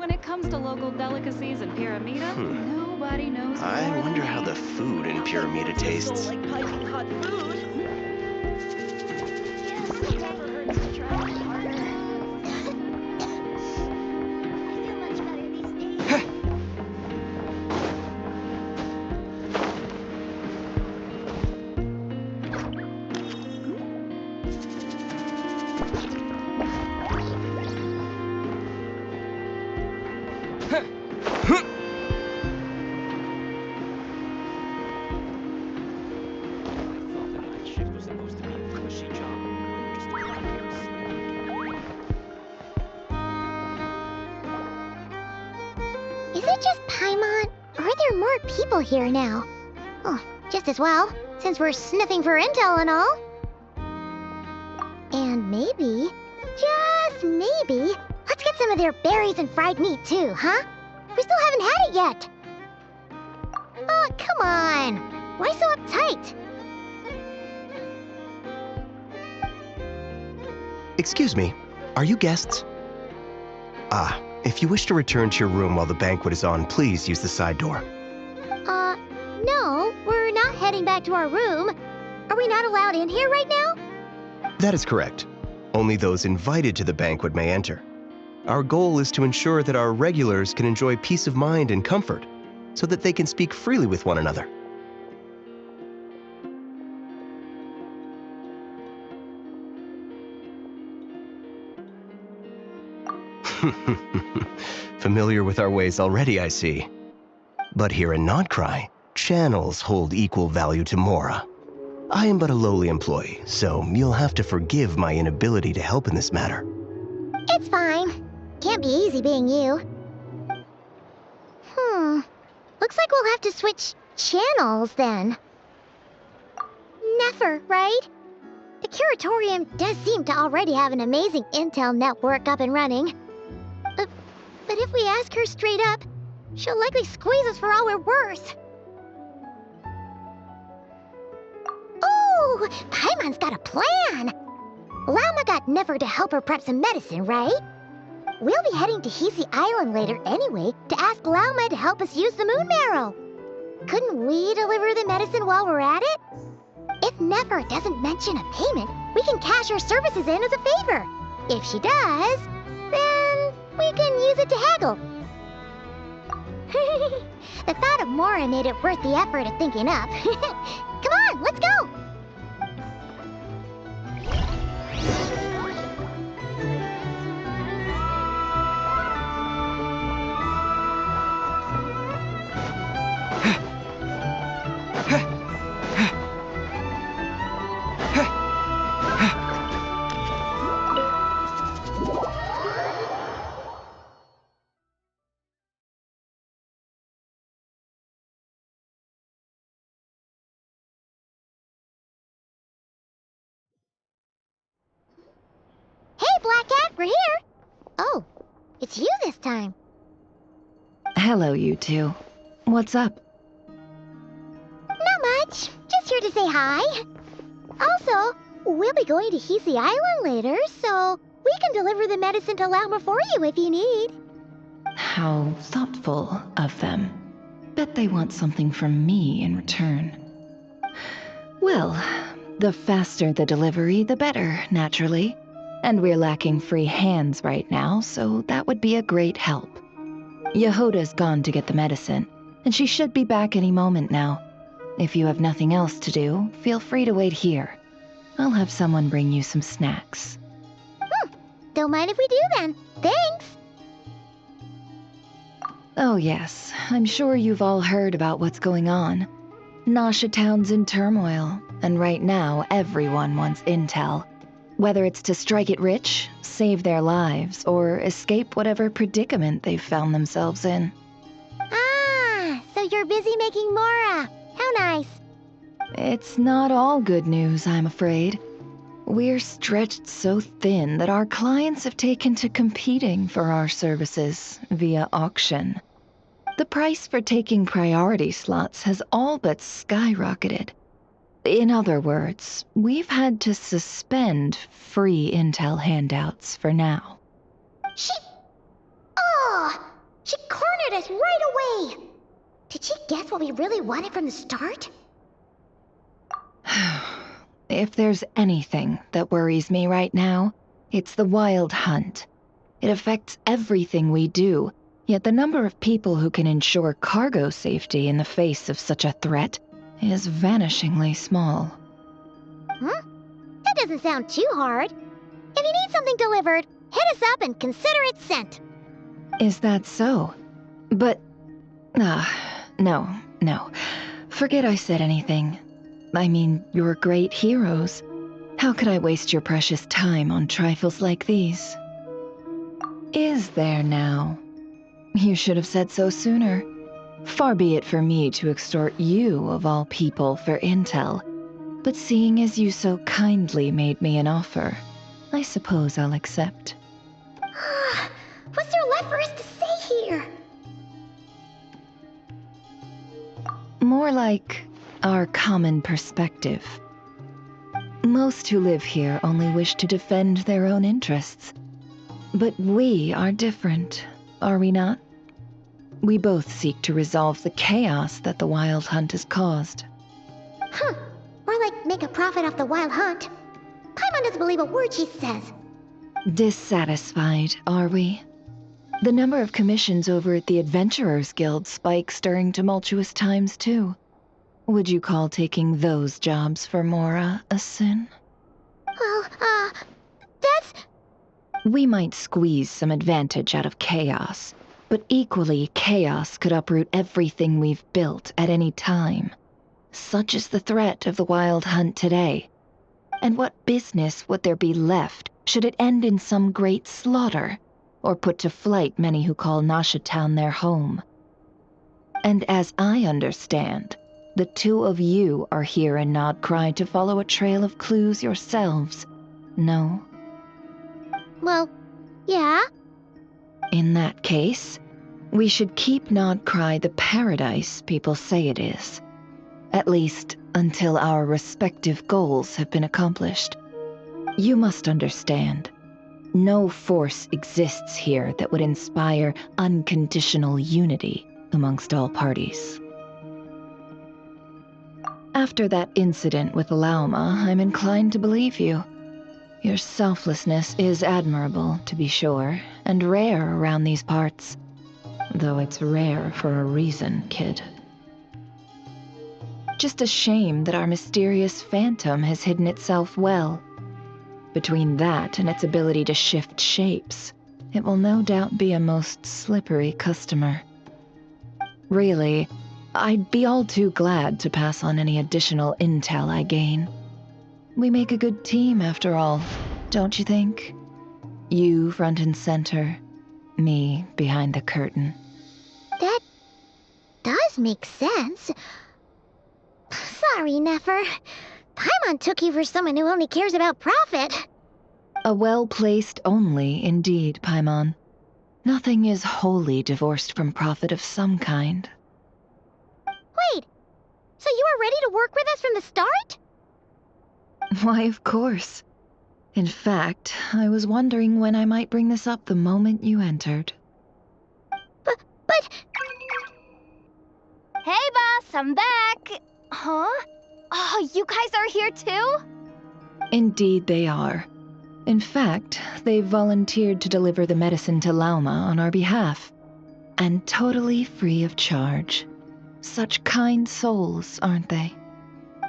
when it comes to local delicacies in Pyramida, nobody knows. I wonder how the food in Pyramida tastes. Like piping hot food. Is it just Paimon, or are there more people here now? Oh, just as well, since we're sniffing for intel and all. And maybe, just maybe, let's get some of their berries and fried meat too, huh? We still haven't had it yet. Oh, come on. Why so uptight? Excuse me, are you guests? If you wish to return to your room while the banquet is on, please use the side door. No, we're not heading back to our room. Are we not allowed in here right now? That is correct. Only those invited to the banquet may enter. Our goal is to ensure that our regulars can enjoy peace of mind and comfort, so that they can speak freely with one another. Familiar with our ways already, I see. But here in Krai, channels hold equal value to Mora. I am but a lowly employee, so you'll have to forgive my inability to help in this matter. It's fine. Can't be easy being you. Looks like we'll have to switch channels then. Never, right? The Curatorium does seem to already have an amazing intel network up and running. But if we ask her straight up, she'll likely squeeze us for all we're worth. Ooh, Paimon's got a plan! Lauma got Never to help her prep some medicine, right? We'll be heading to Hisi Island later anyway to ask Lauma to help us use the moon marrow. Couldn't we deliver the medicine while we're at it? If Never doesn't mention a payment, we can cash our services in as a favor. If she does, then we can use it to haggle. The thought of Mora made it worth the effort of thinking up. Come on, let's go! Black Cat, we're here! Oh, it's you this time. Hello, you two. What's up? Not much. Just here to say hi. Also, we'll be going to Hisi Island later, so we can deliver the medicine to Lauma for you if you need. How thoughtful of them. Bet they want something from me in return. Well, the faster the delivery, the better, naturally. And we're lacking free hands right now, so that would be a great help. Yehoda's gone to get the medicine, and she should be back any moment now. If you have nothing else to do, feel free to wait here. I'll have someone bring you some snacks. Don't mind if we do then. Thanks! Oh yes, I'm sure you've all heard about what's going on. Nasha Town's in turmoil, and right now everyone wants intel. Whether it's to strike it rich, save their lives, or escape whatever predicament they've found themselves in. Ah, so you're busy making Mora. How nice. It's not all good news, I'm afraid. We're stretched so thin that our clients have taken to competing for our services via auction. The price for taking priority slots has all but skyrocketed. In other words, we've had to suspend free intel handouts for now. Oh, She cornered us right away! Did she guess what we really wanted from the start? If there's anything that worries me right now, it's the wild hunt. It affects everything we do, yet the number of people who can ensure cargo safety in the face of such a threat is vanishingly small. Huh? That doesn't sound too hard. If you need something delivered, hit us up and consider it sent. Is that so? But... no. Forget I said anything. I mean, you're great heroes. How could I waste your precious time on trifles like these? Is there now? You should have said so sooner. Far be it for me to extort you, of all people, for intel. But seeing as you so kindly made me an offer, I suppose I'll accept. What's there left for us to say here? More like our common perspective. Most who live here only wish to defend their own interests. But we are different, are we not? We both seek to resolve the chaos that the Wild Hunt has caused. More like make a profit off the Wild Hunt. Paimon doesn't believe a word she says. Dissatisfied, are we? The number of commissions over at the Adventurers Guild spikes during tumultuous times, too. Would you call taking those jobs for Mora a sin? Well, that's... We might squeeze some advantage out of chaos, but equally, chaos could uproot everything we've built at any time. Such is the threat of the Wild Hunt today. And what business would there be left should it end in some great slaughter, or put to flight many who call Nasha Town their home? And as I understand, the two of you are here in Krai to follow a trail of clues yourselves, no? Well, yeah. In that case, we should keep Krai the paradise people say it is. At least, until our respective goals have been accomplished. You must understand, no force exists here that would inspire unconditional unity amongst all parties. After that incident with Lauma, I'm inclined to believe you. Your selflessness is admirable, to be sure, and rare around these parts. Though it's rare for a reason, kid. Just a shame that our mysterious phantom has hidden itself well. Between that and its ability to shift shapes, it will no doubt be a most slippery customer. Really, I'd be all too glad to pass on any additional intel I gain. We make a good team, after all, don't you think? You front and center, me behind the curtain. That does make sense. Sorry, Nefer. Paimon took you for someone who only cares about profit. A well-placed only, indeed, Paimon. Nothing is wholly divorced from profit of some kind. Wait, so you were ready to work with us from the start? Why, of course. In fact, I was wondering when I might bring this up the moment you entered. But... Hey, boss, I'm back! Huh? Oh, you guys are here too? Indeed they are. In fact, they've volunteered to deliver the medicine to Lauma on our behalf. And totally free of charge. Such kind souls, aren't they?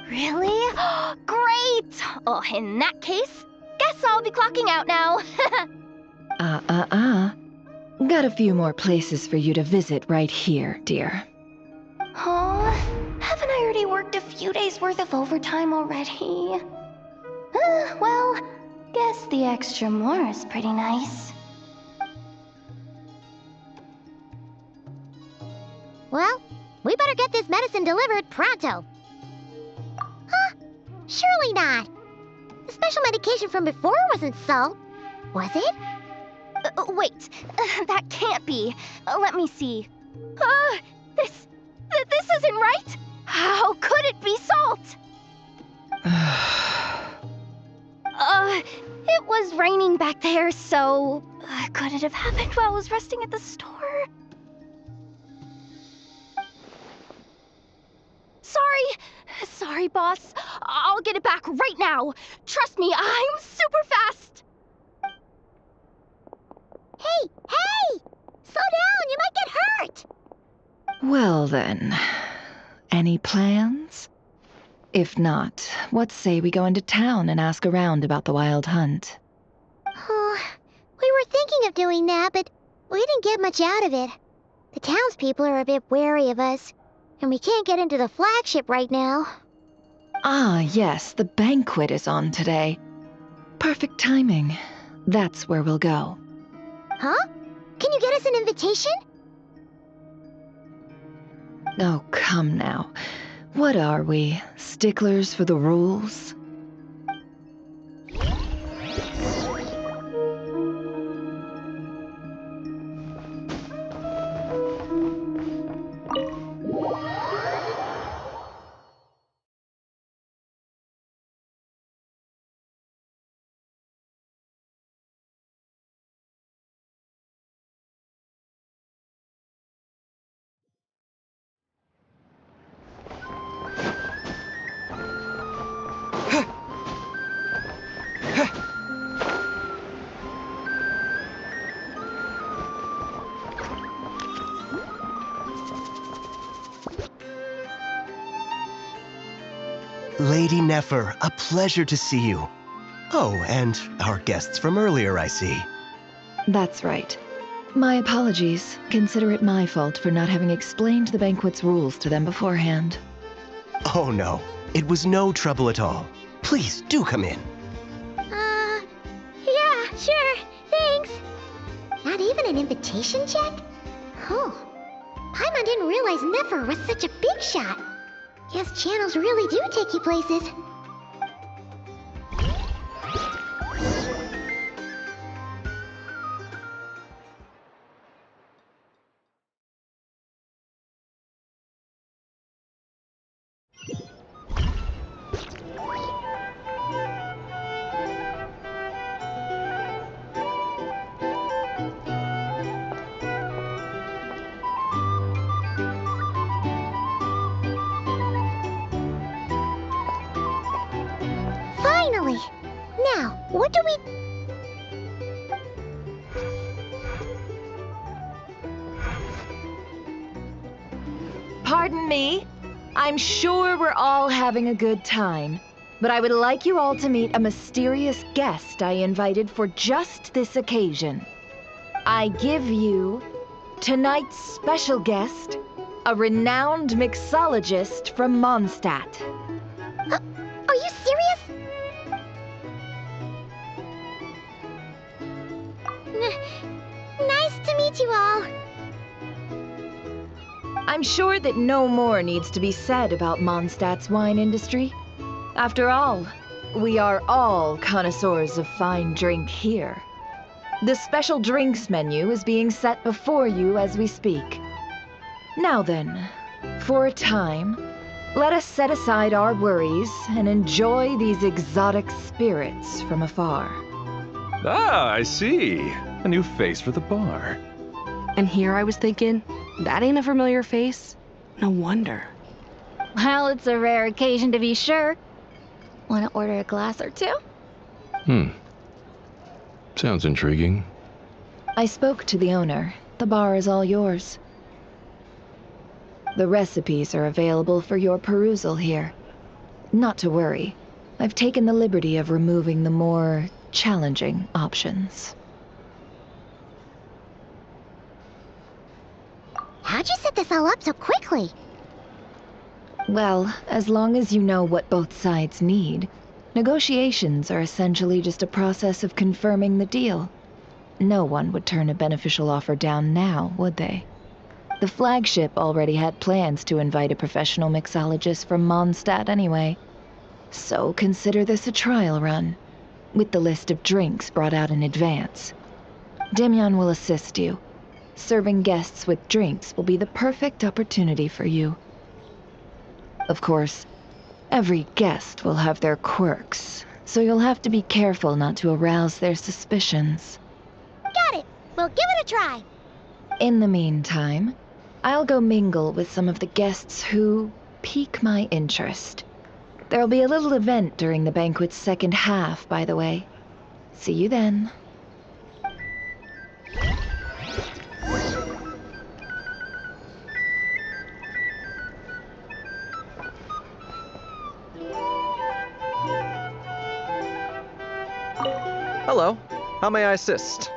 Really? Great! Oh, in that case, guess I'll be clocking out now. Got a few more places for you to visit right here, dear. Huh? Haven't I already worked a few days worth of overtime already? Well, guess the extra more is pretty nice. Well, we better get this medicine delivered pronto. Huh? Surely not. The special medication from before wasn't salt, was it? Wait, that can't be. Let me see. This isn't right. How could it be salt? It was raining back there, so could it have happened while I was resting at the store? sorry, boss. I'll get it back right now. Trust me, I'm super fast. Hey! Slow down, you might get hurt! Well then, any plans? If not, what say we go into town and ask around about the wild hunt? Oh, we were thinking of doing that, but we didn't get much out of it. The townspeople are a bit wary of us, and we can't get into the flagship right now. Ah, yes, the banquet is on today. Perfect timing. That's where we'll go. Huh? Can you get us an invitation? Oh, come now. What are we, sticklers for the rules? Lady Nefer, a pleasure to see you. Oh, and our guests from earlier, I see. That's right. My apologies. Consider it my fault for not having explained the banquet's rules to them beforehand. Oh no, it was no trouble at all. Please, do come in. Yeah, sure, thanks. Not even an invitation check? Oh, Paimon didn't realize Nefer was such a big shot. Guess channels really do take you places. Finally! Now, what do we... Pardon me? I'm sure we're all having a good time, but I would like you all to meet a mysterious guest I invited for just this occasion. I give you tonight's special guest, a renowned mixologist from Mondstadt. Are you serious? Nice to meet you all. I'm sure that no more needs to be said about Mondstadt's wine industry. After all, we are all connoisseurs of fine drink here. The special drinks menu is being set before you as we speak. Now then, for a time, let us set aside our worries and enjoy these exotic spirits from afar. Ah, I see. A new face for the bar. And here I was thinking, that ain't a familiar face. No wonder. Well, it's a rare occasion to be sure. Want to order a glass or two? Sounds intriguing. I spoke to the owner. The bar is all yours. The recipes are available for your perusal here. Not to worry. I've taken the liberty of removing the more challenging options. How'd you set this all up so quickly? Well, as long as you know what both sides need, negotiations are essentially just a process of confirming the deal. No one would turn a beneficial offer down now, would they? The flagship already had plans to invite a professional mixologist from Mondstadt anyway. So consider this a trial run, with the list of drinks brought out in advance. Demyon will assist you. Serving guests with drinks will be the perfect opportunity for you. Of course, every guest will have their quirks, so you'll have to be careful not to arouse their suspicions. Got it! We'll give it a try! In the meantime, I'll go mingle with some of the guests who pique my interest. There'll be a little event during the banquet's second half, by the way. See you then. Hello. How may I assist?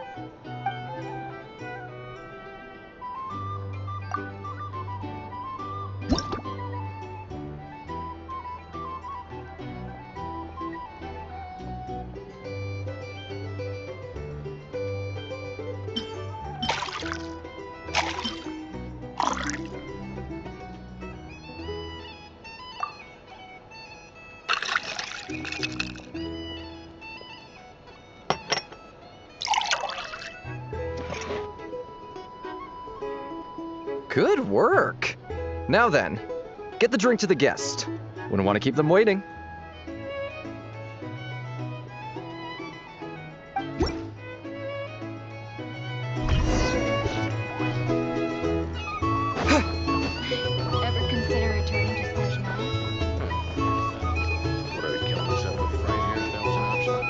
Good work! Now then, get the drink to the guest. Wouldn't want to keep them waiting. Ever consider returning to Smash Mouth? Would I kill myself with fright here if that was an option?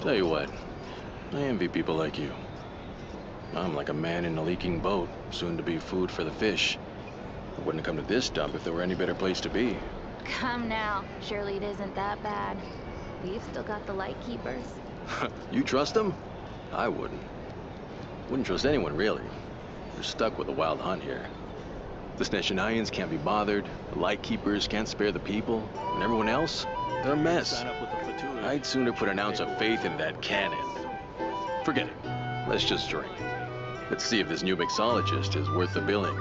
Tell you what, I envy people like you. I'm like a man in a leaking boat, soon to be food for the fish. I wouldn't come to this dump if there were any better place to be. Come now. Surely it isn't that bad. We've still got the light keepers. You trust them? I wouldn't. Wouldn't trust anyone, really. We're stuck with a wild hunt here. The Sneshanians can't be bothered, the light keepers can't spare the people, and everyone else, they're a mess. I'd sooner put an ounce of faith in that cannon. Forget it. Let's just drink. Let's see if this new mixologist is worth the billing.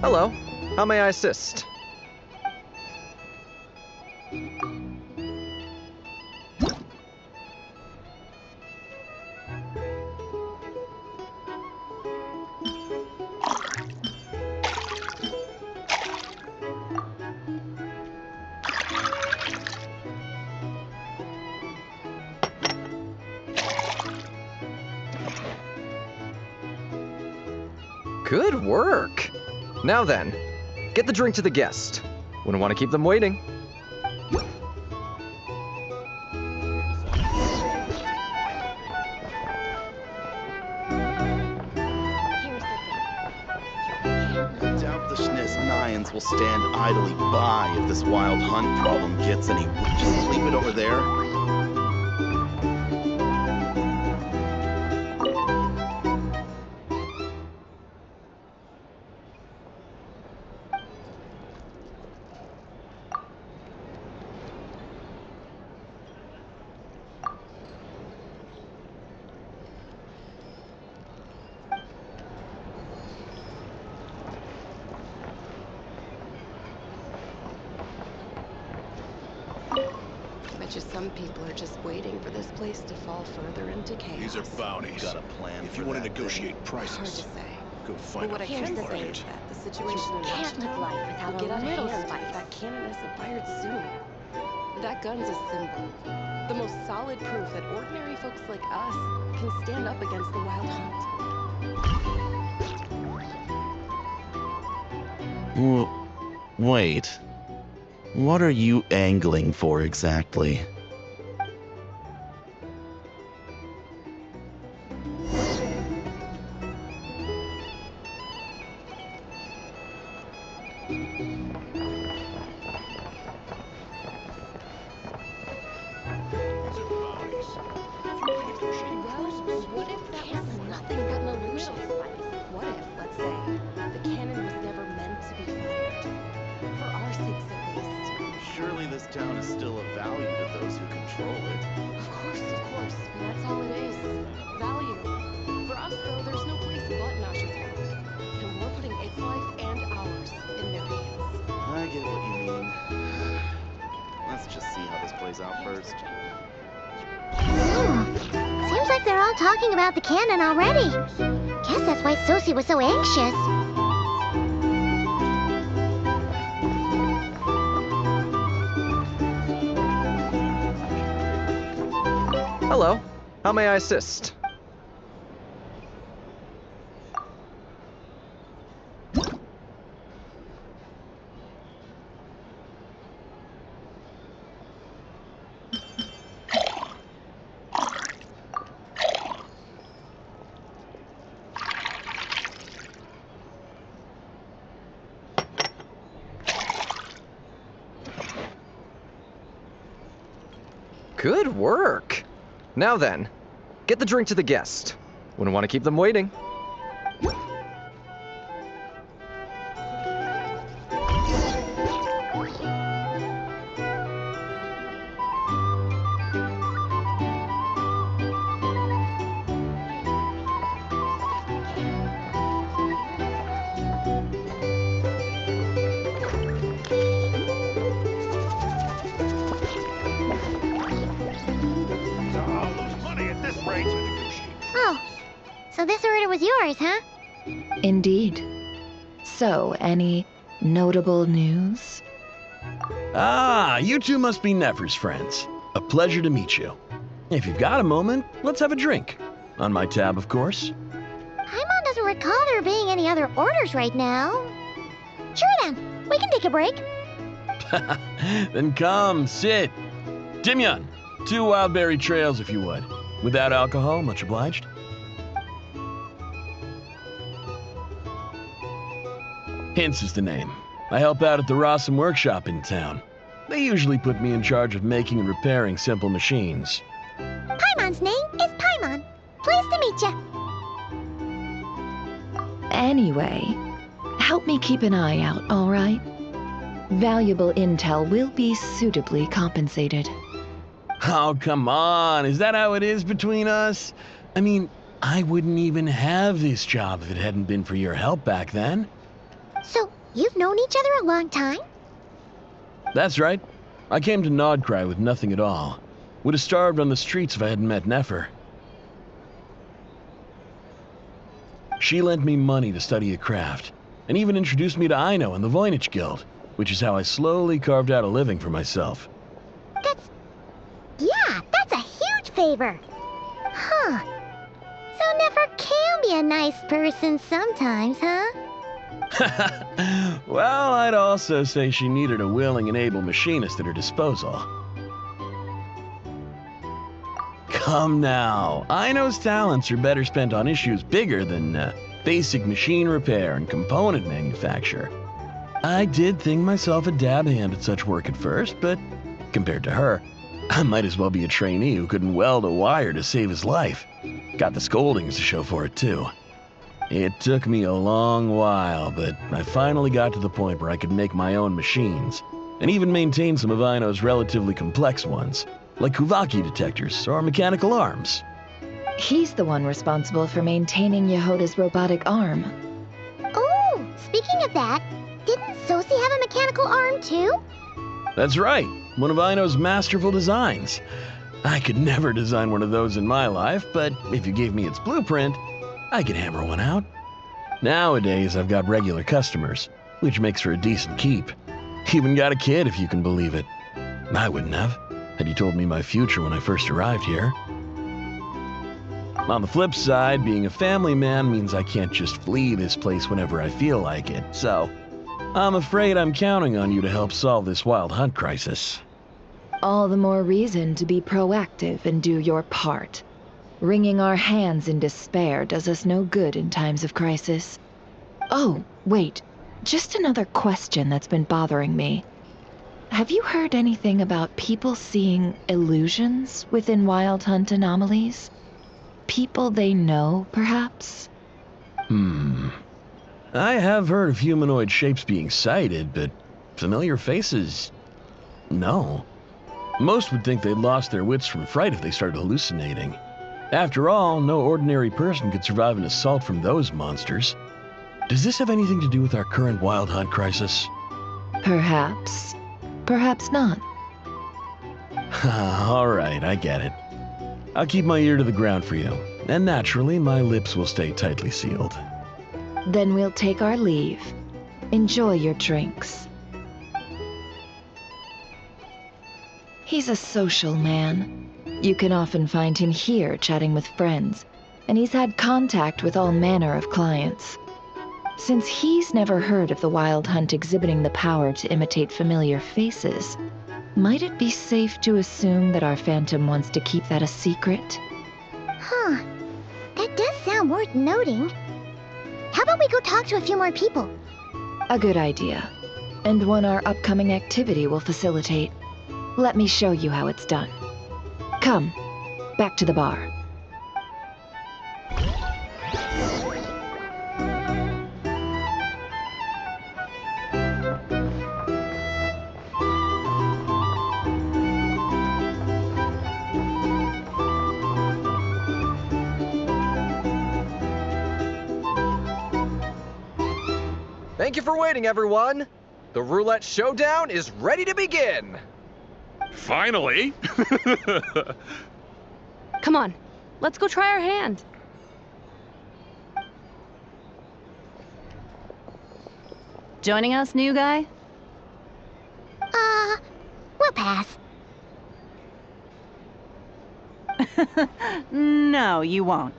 Hello. How may I assist? Good work! Now then, get the drink to the guest. Wouldn't want to keep them waiting. I doubt the Sneznians will stand idly by if this wild hunt problem gets any. Just leave it over there. Bet you some people are just waiting for this place to fall further into chaos. These are bounties. Got a plan If for you want to that negotiate Hard to prices, say. go But find what a I flea can say market. is that the situation in Can't live Washington life without will get a out of little hand spice. if that cannon isn't fired soon. That gun's a symbol. The most solid proof that ordinary folks like us can stand up against the wild hunt. Wait. What are you angling for exactly? These are bounties. If you want to negotiate prices, What if that was nothing but an illusion? What if, let's say, the cannon was never meant to be fired? For our sakes at least. Surely this this town is still of value to those who control it. Of course. That's all it is. Value. For us, though, there's no place but Nasha's town. And we're putting its life and ours in their hands. I get what you mean. Let's just see how this plays out first. Seems like they're all talking about the cannon already. Guess that's why Sosie was so anxious. Hello. How may I assist? Good work. Now then, get the drink to the guest. Wouldn't want to keep them waiting. Oh, so this order was yours, huh? Indeed. So, any notable news? Ah, you two must be Nefer's friends. A pleasure to meet you. If you've got a moment, let's have a drink. On my tab, of course. Paimon doesn't recall there being any other orders right now. Sure then, we can take a break. Then come, sit. Timyon, 2 wildberry trails if you would. Without alcohol, much obliged. Hints is the name. I help out at the Rossum workshop in town. They usually put me in charge of making and repairing simple machines. Paimon's name is Paimon. Pleased to meet ya. Anyway, help me keep an eye out, all right? Valuable intel will be suitably compensated. Oh, come on. Is that how it is between us? I mean, I wouldn't even have this job if it hadn't been for your help back then. So, you've known each other a long time? That's right. I came to Krai with nothing at all. Would have starved on the streets if I hadn't met Nefer. She lent me money to study a craft, and even introduced me to Aino and the Voynich Guild, which is how I slowly carved out a living for myself. That's a huge favor. Huh. So Nefer can be a nice person sometimes, huh? Well, I'd also say she needed a willing and able machinist at her disposal. Come now, Aino's talents are better spent on issues bigger than basic machine repair and component manufacture. I did think myself a dab hand at such work at first, but compared to her, I might as well be a trainee who couldn't weld a wire to save his life. Got the scoldings to show for it, too. It took me a long while, but I finally got to the point where I could make my own machines, and even maintain some of Aino's relatively complex ones, like Kuvaki detectors or mechanical arms. He's the one responsible for maintaining Yehoda's robotic arm. Oh, speaking of that, didn't Sosie have a mechanical arm too? That's right, one of Aino's masterful designs. I could never design one of those in my life, but if you gave me its blueprint, I could hammer one out. Nowadays, I've got regular customers, which makes for a decent keep. Even got a kid, if you can believe it. I wouldn't have, had you told me my future when I first arrived here. On the flip side, being a family man means I can't just flee this place whenever I feel like it, so I'm afraid I'm counting on you to help solve this wild hunt crisis. All the more reason to be proactive and do your part. Wringing our hands in despair does us no good in times of crisis. Oh, wait. Just another question that's been bothering me. Have you heard anything about people seeing illusions within Wild Hunt anomalies? People they know, perhaps? I have heard of humanoid shapes being sighted, but familiar faces... No. Most would think they'd lost their wits from fright if they started hallucinating. After all, no ordinary person could survive an assault from those monsters. Does this have anything to do with our current wild hunt crisis? Perhaps. Perhaps not. All right, I get it. I'll keep my ear to the ground for you, and naturally, my lips will stay tightly sealed. Then we'll take our leave. Enjoy your drinks. He's a social man. You can often find him here chatting with friends, and he's had contact with all manner of clients. Since he's never heard of the Wild Hunt exhibiting the power to imitate familiar faces, might it be safe to assume that our Phantom wants to keep that a secret? Huh. That does sound worth noting. How about we go talk to a few more people? A good idea, and one our upcoming activity will facilitate. Let me show you how it's done. Come, back to the bar. Thank you for waiting, everyone. The roulette showdown is ready to begin. Finally! Come on, let's go try our hand. Joining us, new guy? We'll pass. No, you won't.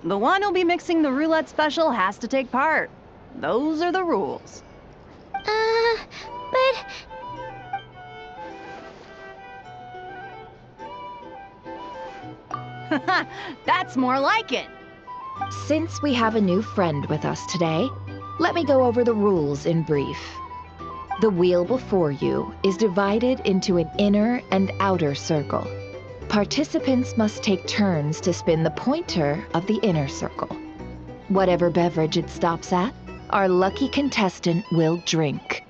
The one who'll be mixing the roulette special has to take part. Those are the rules. But... That's more like it. Since we have a new friend with us today, let me go over the rules in brief. The wheel before you is divided into an inner and outer circle. Participants must take turns to spin the pointer of the inner circle. Whatever beverage it stops at, our lucky contestant will drink.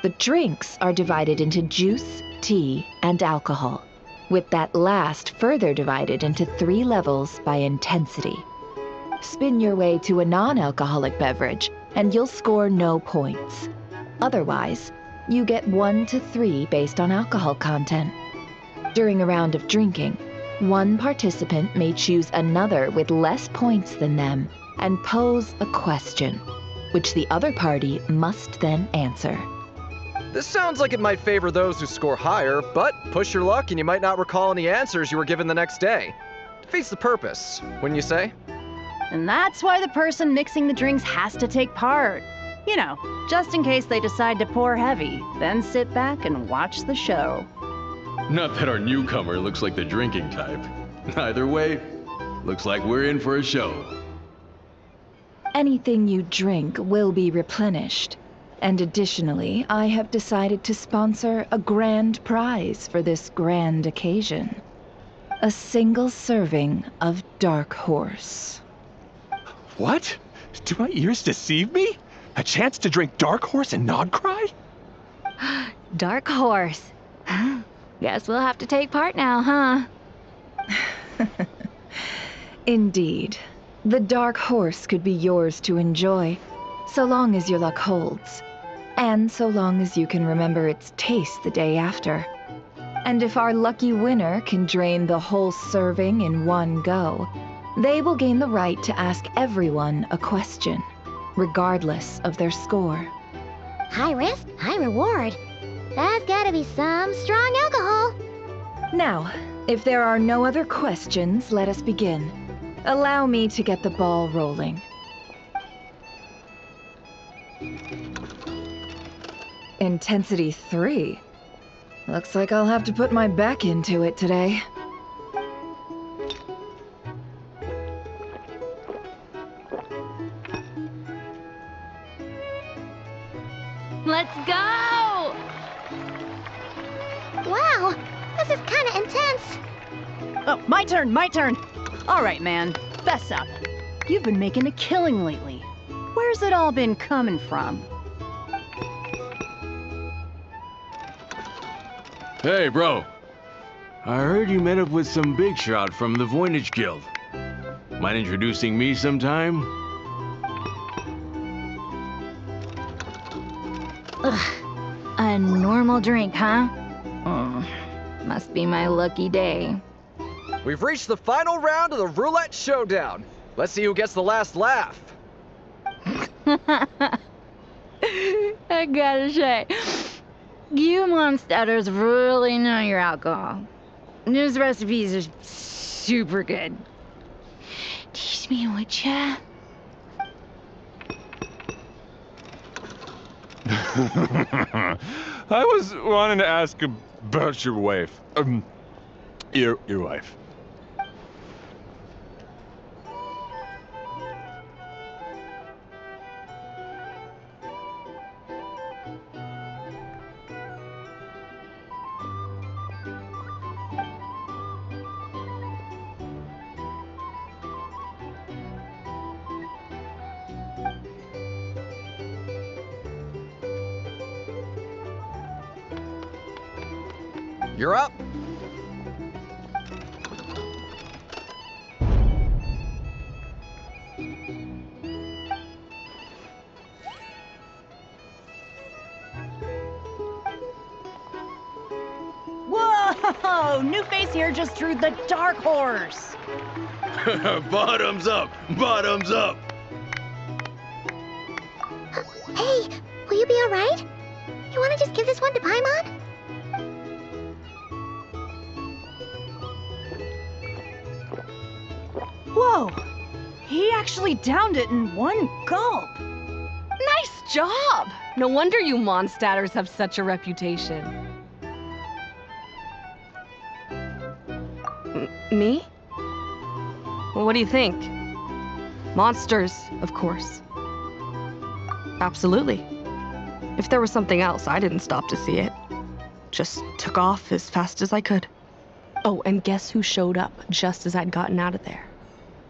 The drinks are divided into juice, tea, and alcohol, with that last further divided into 3 levels by intensity. Spin your way to a non-alcoholic beverage, and you'll score no points. Otherwise, you get 1 to 3 based on alcohol content. During a round of drinking, one participant may choose another with less points than them and pose a question, which the other party must then answer. This sounds like it might favor those who score higher, but push your luck and you might not recall any answers you were given the next day. Defeats the purpose, wouldn't you say? And that's why the person mixing the drinks has to take part. You know, just in case they decide to pour heavy, then sit back and watch the show. Not that our newcomer looks like the drinking type. Either way, looks like we're in for a show. Anything you drink will be replenished. And additionally, I have decided to sponsor a grand prize for this grand occasion. A single serving of Dark Horse. What? Do my ears deceive me? A chance to drink Dark Horse and not cry? Dark Horse. Guess we'll have to take part now, huh? Indeed. The Dark Horse could be yours to enjoy, so long as your luck holds. And so long as you can remember its taste the day after. And if our lucky winner can drain the whole serving in one go, they will gain the right to ask everyone a question, regardless of their score. High risk, high reward. That's gotta be some strong alcohol. Now, if there are no other questions, let us begin. Allow me to get the ball rolling. Intensity 3. Looks like I'll have to put my back into it today. Let's go! Wow, this is kinda intense. Oh, my turn. All right, man, fess up. You've been making a killing lately. Where's it all been coming from? Hey, bro. I heard you met up with some big shot from the Voynich Guild. Mind introducing me sometime? Ugh. A normal drink, huh? Must be my lucky day. We've reached the final round of the roulette showdown. Let's see who gets the last laugh. I gotta say, you monsters really know your alcohol. This recipes are super good. Teach me, would ya? I was wanting to ask about your wife. Your wife. You're up. Whoa! New face here just drew the dark horse. Bottoms up! Bottoms up! Hey, will you be alright? You wanna just give this one to Paimon? Whoa! He actually downed it in one gulp. Nice job! No wonder you monstatters have such a reputation. Me? Well, what do you think? Monsters, of course. Absolutely. If there was something else, I didn't stop to see it. Just took off as fast as I could. Oh, and guess who showed up just as I'd gotten out of there?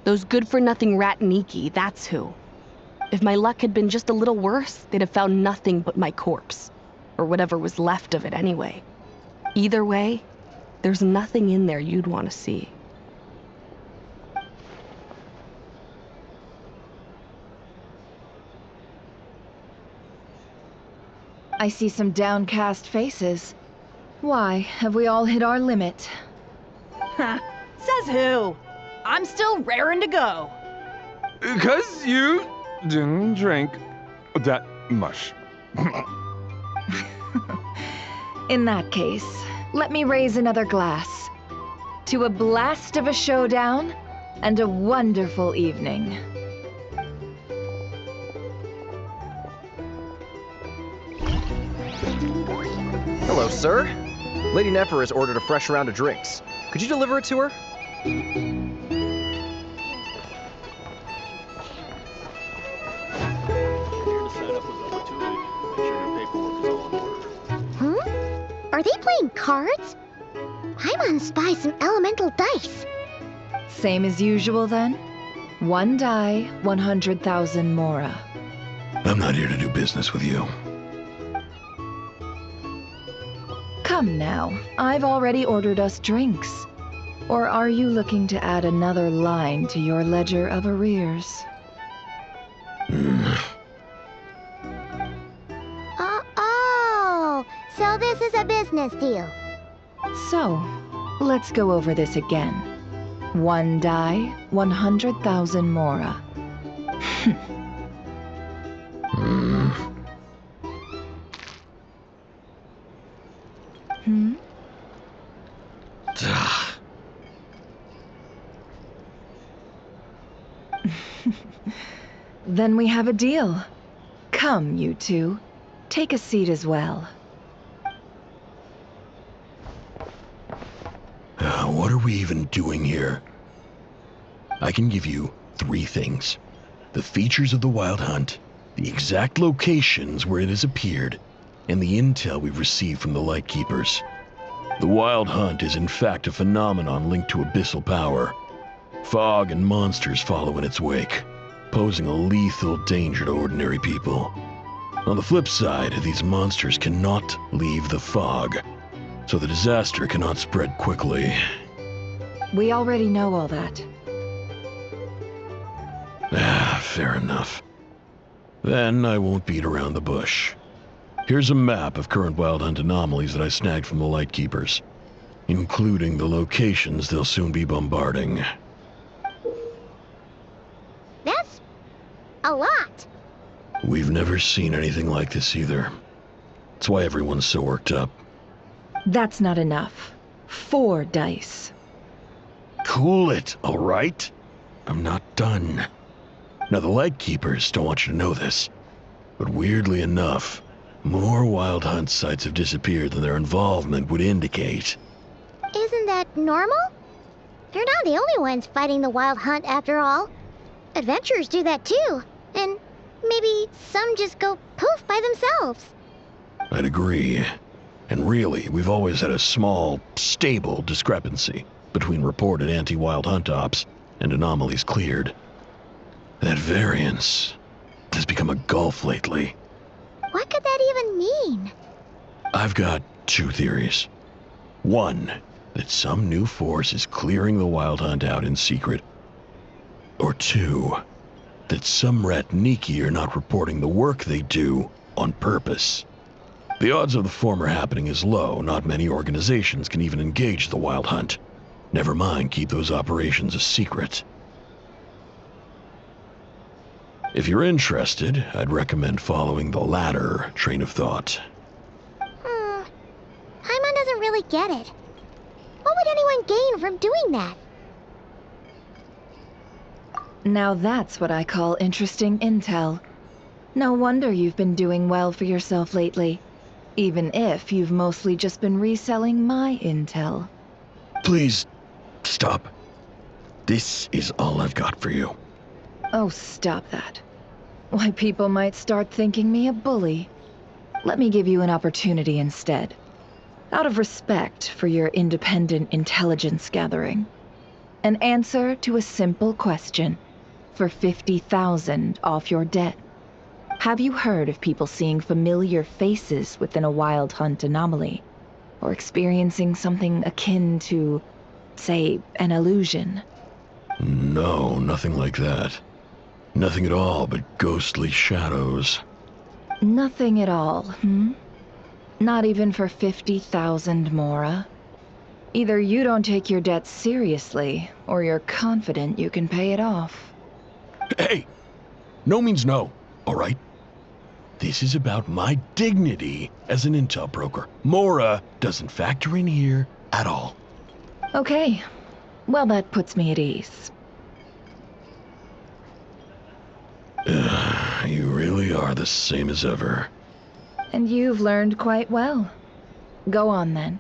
Those good-for-nothing Rataniki, that's who. If my luck had been just a little worse, they'd have found nothing but my corpse. Or whatever was left of it anyway. Either way, there's nothing in there you'd want to see. I see some downcast faces. Why, have we all hit our limit? Says who? I'm still raring to go. 'Cause you didn't drink that much. In that case, let me raise another glass. To a blast of a showdown and a wonderful evening. Hello, sir. Lady Nefer has ordered a fresh round of drinks. Could you deliver it to her? Are they playing cards? Paimon spies some elemental dice. Same as usual then? One die, 100,000 mora. I'm not here to do business with you. Come now, I've already ordered us drinks. Or are you looking to add another line to your ledger of arrears? Oh, so this is a business deal. So, let's go over this again. One die, 100,000 mora. Then we have a deal. Come, you two. Take a seat as well. What are we even doing here? I can give you 3 things. The features of the Wild Hunt, the exact locations where it has appeared, and the intel we've received from the Lightkeepers. The Wild Hunt is in fact a phenomenon linked to abyssal power. Fog and monsters follow in its wake, posing a lethal danger to ordinary people. On the flip side, these monsters cannot leave the fog. so the disaster cannot spread quickly. We already know all that. Fair enough. Then I won't beat around the bush. Here's a map of current Wild Hunt anomalies that I snagged from the Lightkeepers, including the locations they'll soon be bombarding. That's a lot. We've never seen anything like this either. That's why everyone's so worked up. That's not enough. 4 dice. Cool it, all right? I'm not done. Now, the Lightkeepers don't want you to know this, but weirdly enough, more Wild Hunt sites have disappeared than their involvement would indicate. Isn't that normal? They're not the only ones fighting the Wild Hunt after all. Adventurers do that too, and maybe some just go poof by themselves. I'd agree. And really, we've always had a small, stable discrepancy between reported anti-Wild Hunt ops and anomalies cleared. That variance has become a gulf lately. What could that even mean? I've got 2 theories. One, that some new force is clearing the Wild Hunt out in secret. Or 2, that some Ratniki are not reporting the work they do on purpose. The odds of the former happening is low. Not many organizations can even engage the Wild Hunt. Never mind keep those operations a secret. If you're interested, I'd recommend following the latter train of thought. Paimon doesn't really get it. What would anyone gain from doing that? Now that's what I call interesting intel. No wonder you've been doing well for yourself lately. Even if you've mostly just been reselling my intel. Please, stop. This is all I've got for you. Oh, stop that. Why, people might start thinking me a bully. Let me give you an opportunity instead. Out of respect for your independent intelligence gathering. An answer to a simple question for 50,000 off your debt. Have you heard of people seeing familiar faces within a Wild Hunt anomaly? Or experiencing something akin to, say, an illusion? No, nothing like that. Nothing at all but ghostly shadows. Nothing at all, Not even for 50,000 Mora? Either you don't take your debt seriously, or you're confident you can pay it off. Hey! No means no, all right? This is about my dignity as an intel broker. Mora doesn't factor in here at all. Okay. Well, that puts me at ease. You really are the same as ever. And you've learned quite well. Go on, then.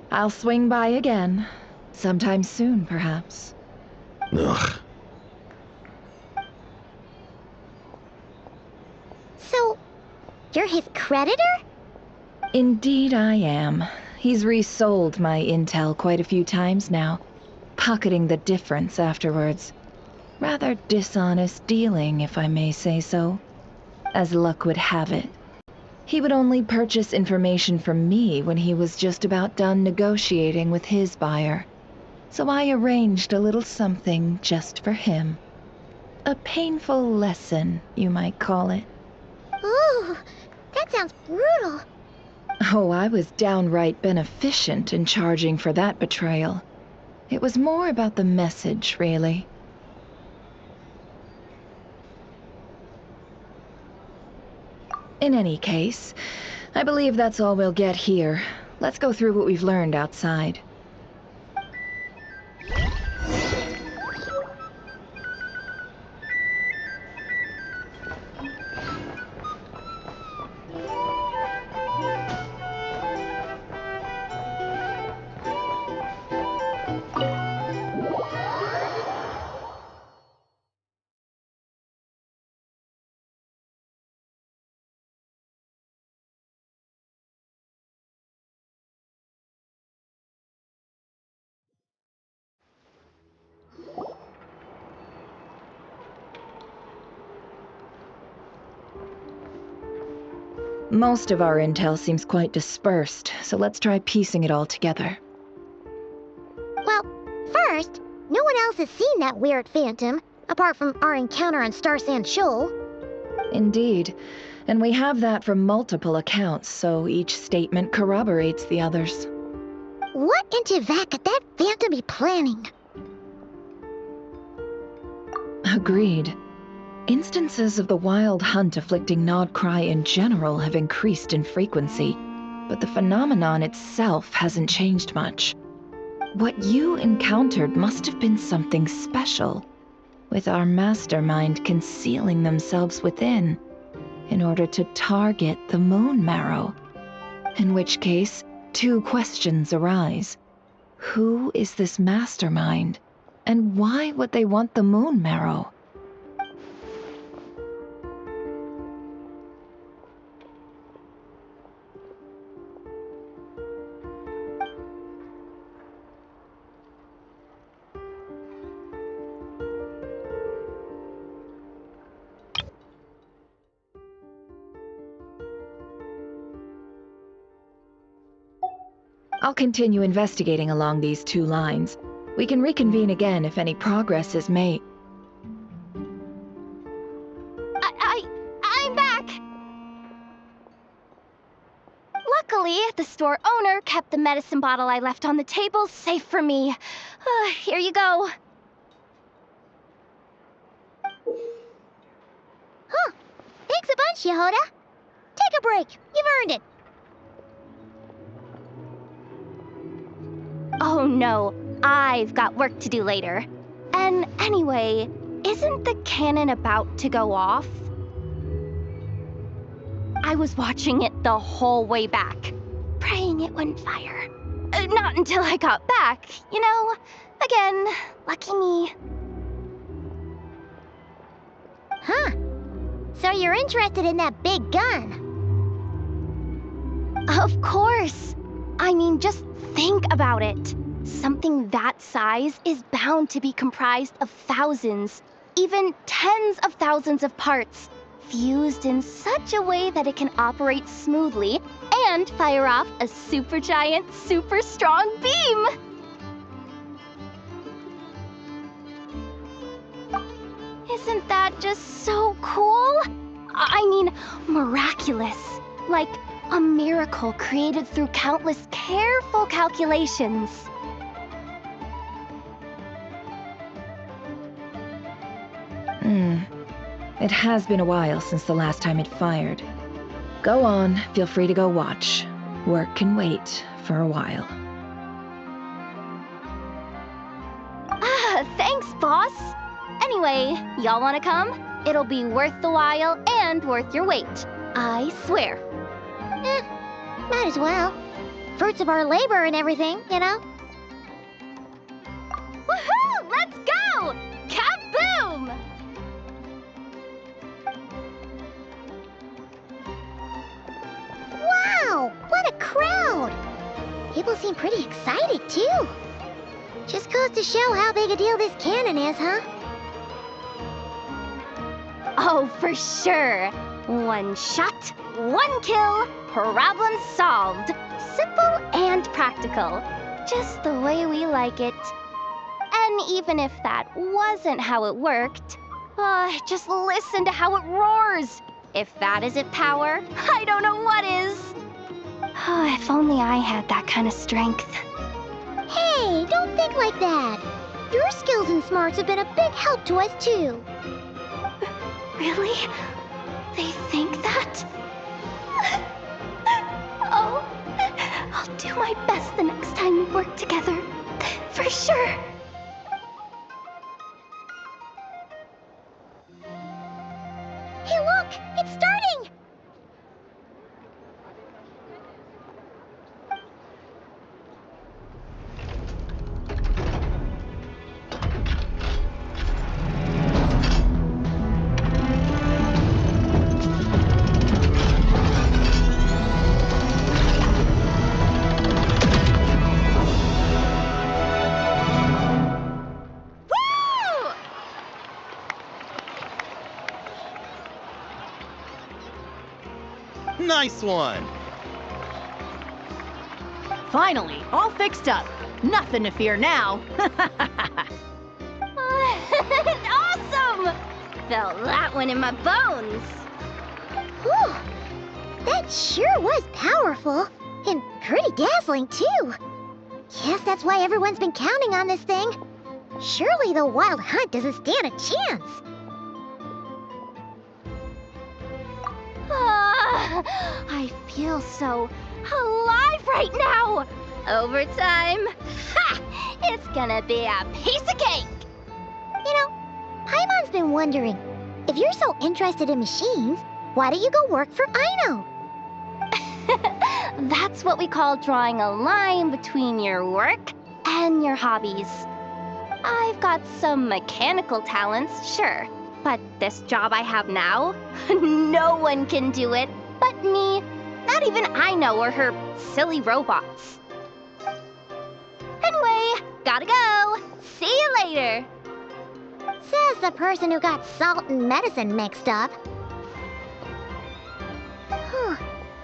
I'll swing by again. Sometime soon, perhaps. Ugh. So, you're his creditor? Indeed I am. He's resold my intel quite a few times now, pocketing the difference afterwards. Rather dishonest dealing, if I may say so. As luck would have it, he would only purchase information from me when he was just about done negotiating with his buyer. So I arranged a little something just for him. A painful lesson, you might call it. Ooh, that sounds brutal. Oh, I was downright beneficent in charging for that betrayal. It was more about the message, really. In any case, I believe that's all we'll get here. Let's go through what we've learned outside. Most of our intel seems quite dispersed, so let's try piecing it all together. Well, first, no one else has seen that weird phantom, apart from our encounter on Star Sand Shoal. Indeed. And we have that from multiple accounts, so each statement corroborates the others. What in Teyvat could that phantom be planning? Agreed. Instances of the wild hunt afflicting Nod Krai in general have increased in frequency, but the phenomenon itself hasn't changed much. What you encountered must have been something special, with our mastermind concealing themselves within, in order to target the Moon Marrow. In which case, two questions arise. Who is this mastermind? And why would they want the Moon Marrow? I'll continue investigating along these two lines. We can reconvene again if any progress is made. I'm back! Luckily, the store owner kept the medicine bottle I left on the table safe for me. Here you go. Huh. Thanks a bunch, Yehoda. Take a break. You've earned it. Oh no, I've got work to do later. And anyway, isn't the cannon about to go off? I was watching it the whole way back, praying it wouldn't fire. Not until I got back, you know? Again, lucky me. Huh. So you're interested in that big gun? Of course. I mean, just think about it. Something that size is bound to be comprised of thousands, even tens of thousands of parts, fused in such a way that it can operate smoothly and fire off a supergiant, super strong beam! Isn't that just so cool? I mean, miraculous. Like a miracle created through countless careful calculations. It has been a while since the last time it fired. Go on, feel free to go watch. Work can wait for a while. Thanks, boss. Anyway, y'all wanna come? It'll be worth the while and worth your wait. I swear. Might as well. Fruits of our labor and everything, you know? Woohoo! Let's go! Kaboom! Wow! What a crowd! People seem pretty excited, too. Just goes to show how big a deal this cannon is, huh? Oh, for sure. One shot, one kill, problem solved. Simple and practical. Just the way we like it. And even if that wasn't how it worked, just listen to how it roars. If that isn't power, I don't know what is. If only I had that kind of strength. Hey, don't think like that. Your skills and smarts have been a big help to us, too. Really? They think that? Oh, I'll do my best the next time we work together. For sure. Hey, look! It's starting! Nice one! Finally, all fixed up. Nothing to fear now. Awesome! Felt that one in my bones. Whew. That sure was powerful. And pretty dazzling, too. Guess that's why everyone's been counting on this thing. Surely the Wild Hunt doesn't stand a chance. I feel so alive right now. Overtime. Ha! It's gonna be a piece of cake. You know, Paimon's been wondering, if you're so interested in machines, why don't you go work for Aino? That's what we call drawing a line between your work and your hobbies. I've got some mechanical talents, sure, but this job I have now, no one can do it but me. Not even Aino or her silly robots. Anyway, gotta go. See you later. Says the person who got salt and medicine mixed up.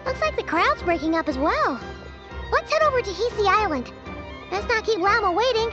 Looks like the crowd's breaking up as well. Let's head over to Hisi Island. Let's not keep Llama waiting.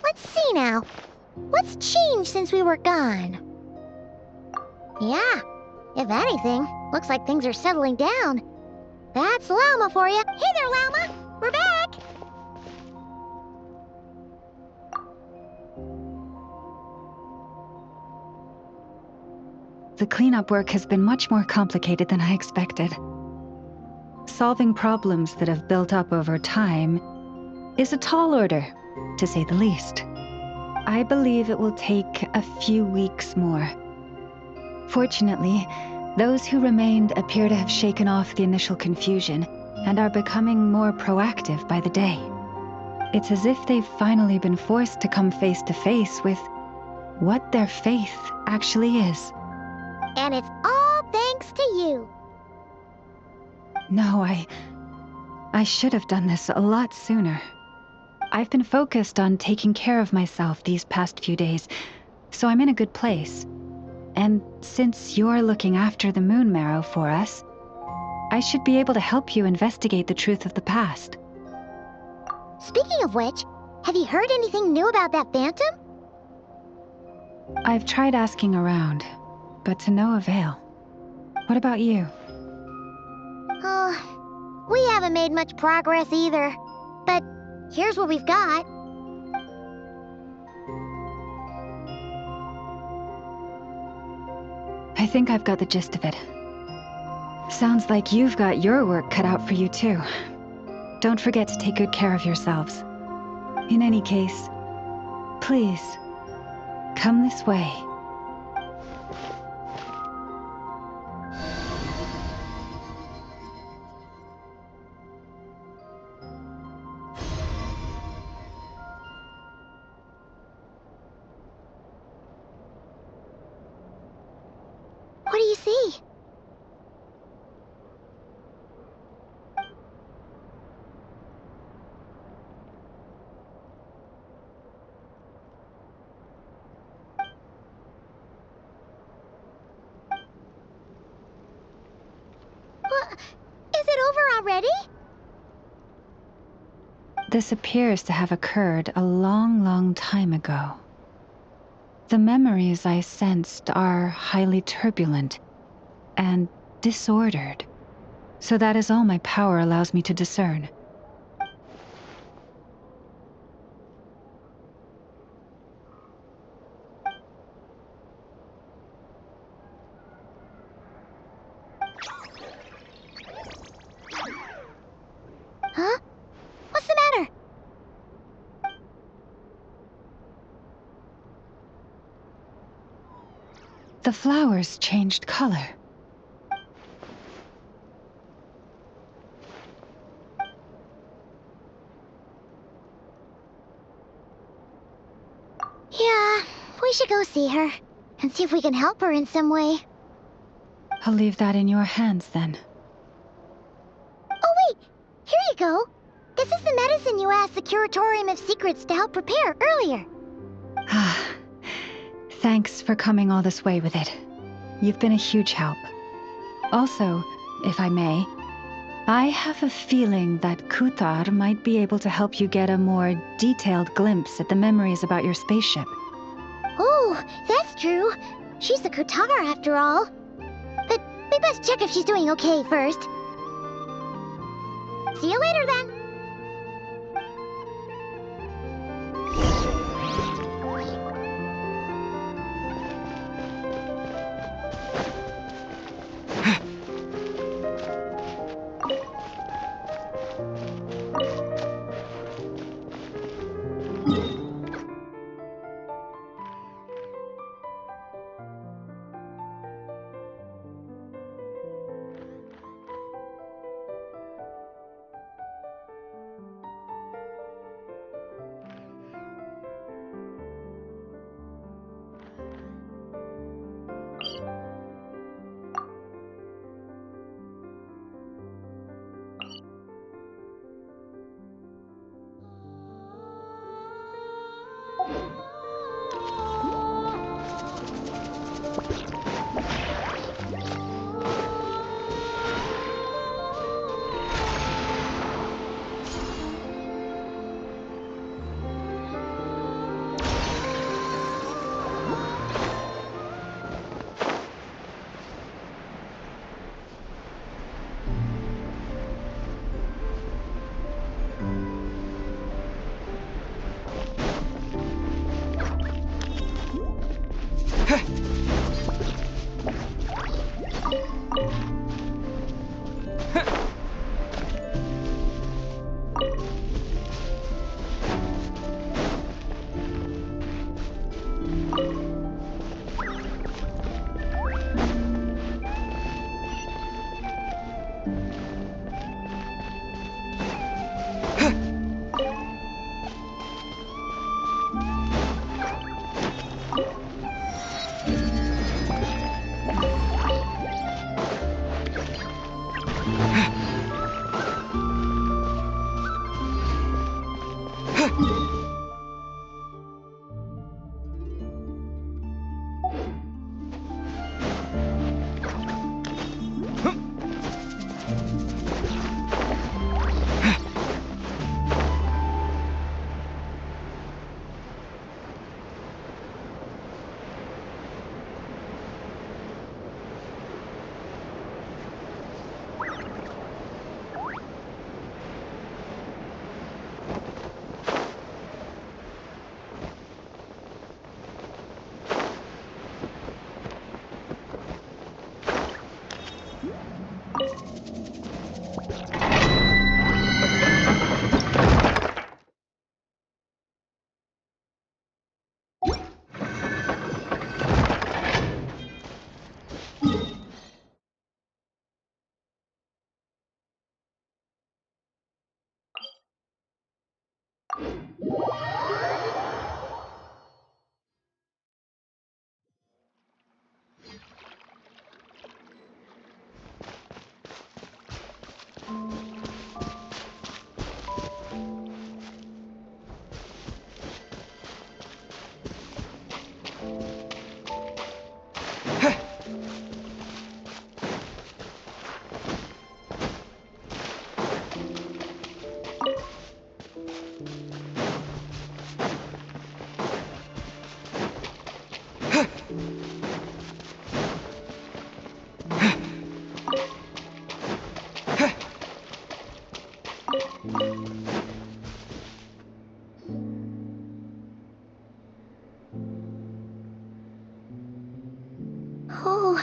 Let's see now. What's changed since we were gone? Yeah, if anything, looks like things are settling down. That's Llama for you. Hey there, Llama! We're back! The cleanup work has been much more complicated than I expected. Solving problems that have built up over time is a tall order, to say the least. I believe it will take a few weeks more. Fortunately, those who remained appear to have shaken off the initial confusion and are becoming more proactive by the day. It's as if they've finally been forced to come face to face with what their faith actually is. And it's all thanks to you. No, I should have done this a lot sooner. I've been focused on taking care of myself these past few days, so I'm in a good place. And since you're looking after the moon marrow for us, I should be able to help you investigate the truth of the past. Speaking of which, have you heard anything new about that phantom? I've tried asking around, but to no avail. What about you? Oh, we haven't made much progress either. But here's what we've got. I think I've got the gist of it. Sounds like you've got your work cut out for you too. Don't forget to take good care of yourselves. In any case, please, come this way. What do you see? What? Is it over already? This appears to have occurred a long, long time ago. The memories I sensed are highly turbulent and disordered. So that is all my power allows me to discern. Huh? What's the matter? The flowers changed color. Yeah, we should go see her and see if we can help her in some way. I'll leave that in your hands then. Oh wait, here you go. This is the medicine you asked the Curatorium of Secrets to help prepare earlier. Ah, thanks for coming all this way with it. You've been a huge help. Also, if I may, I have a feeling that Kuthar might be able to help you get a more detailed glimpse at the memories about your spaceship. Oh, that's true. She's the Kutara after all. But we best check if she's doing okay first. See you later then. Oh,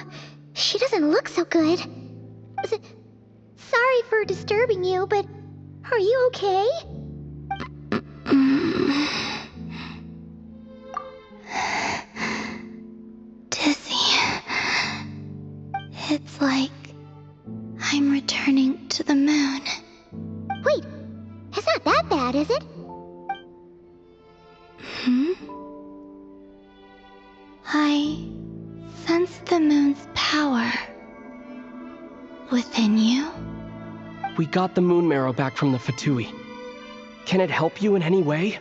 she doesn't look so good. Sorry for disturbing you, but are you okay? Dizzy. It's like I'm returning to the moon. Wait, it's not that bad, is it? I sense the moon's power within you. We got the moon marrow back from the Fatui. Can it help you in any way?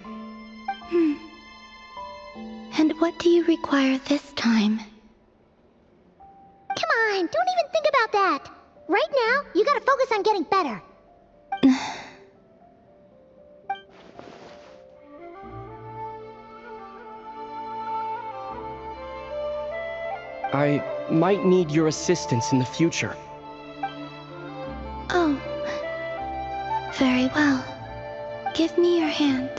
And what do you require this time? Come on, don't even think about that. Right now, you gotta focus on getting better. I might need your assistance in the future. Oh. Very well. Give me your hand.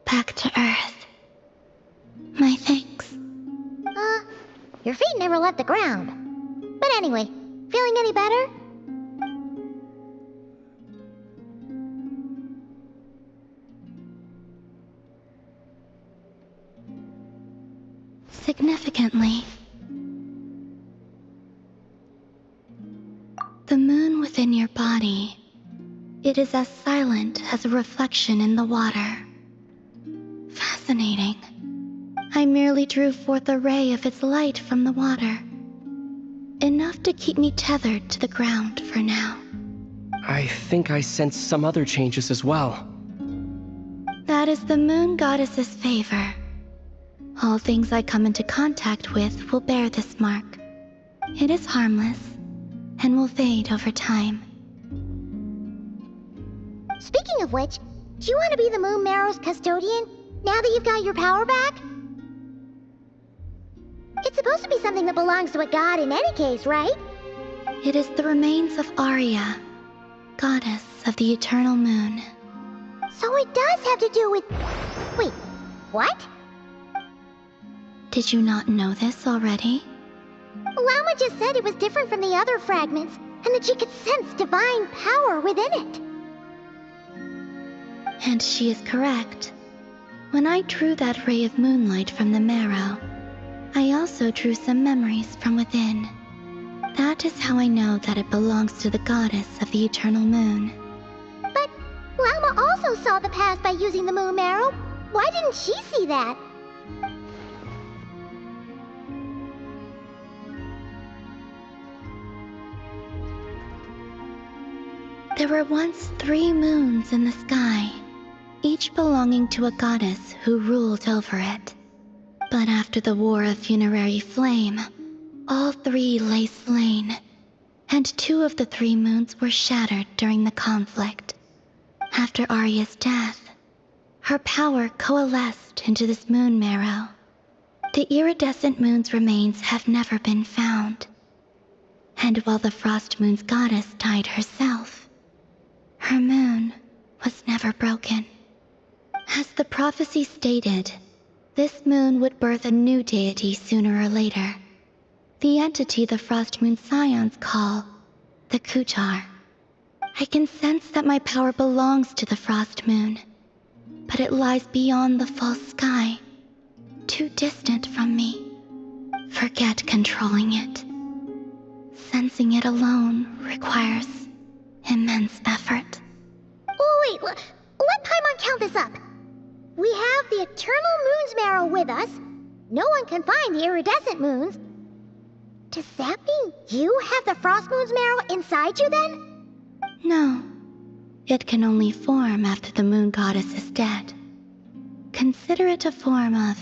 Back to Earth. My thanks. Your feet never left the ground. But anyway, feeling any better? Significantly. The moon within your body, it is as silent as a reflection in the water. Fascinating. I merely drew forth a ray of its light from the water. Enough to keep me tethered to the ground for now. I think I sense some other changes as well. That is the moon goddess's favor. All things I come into contact with will bear this mark. It is harmless, and will fade over time. Speaking of which, do you want to be the Moon Marrow's custodian, now that you've got your power back? It's supposed to be something that belongs to a god in any case, right? It is the remains of Arya, goddess of the eternal moon. So it does have to do with... Wait, what? Did you not know this already? Lama just said it was different from the other fragments, and that she could sense divine power within it. And she is correct. When I drew that ray of moonlight from the marrow, I also drew some memories from within. That is how I know that it belongs to the goddess of the eternal moon. But Lama also saw the past by using the moon marrow. Why didn't she see that? There were once 3 moons in the sky, each belonging to a goddess who ruled over it. But after the War of Funerary Flame, all 3 lay slain, and 2 of the 3 moons were shattered during the conflict. After Arya's death, her power coalesced into this moon marrow. The iridescent moon's remains have never been found. And while the Frost Moon's goddess died herself, her moon was never broken. As the prophecy stated, This moon would birth a new deity sooner or later. The entity the Frost Moon Scions call the Kuchar. I can sense that my power belongs to the Frost Moon, but it lies beyond the false sky, too distant from me. Forget controlling it. Sensing it alone requires immense effort. Oh, wait, let Paimon count this up. We have the Eternal Moon's Marrow with us. No one can find the iridescent moons. Does that mean you have the Frost Moon's Marrow inside you then? No. It can only form after the moon goddess is dead. Consider it a form of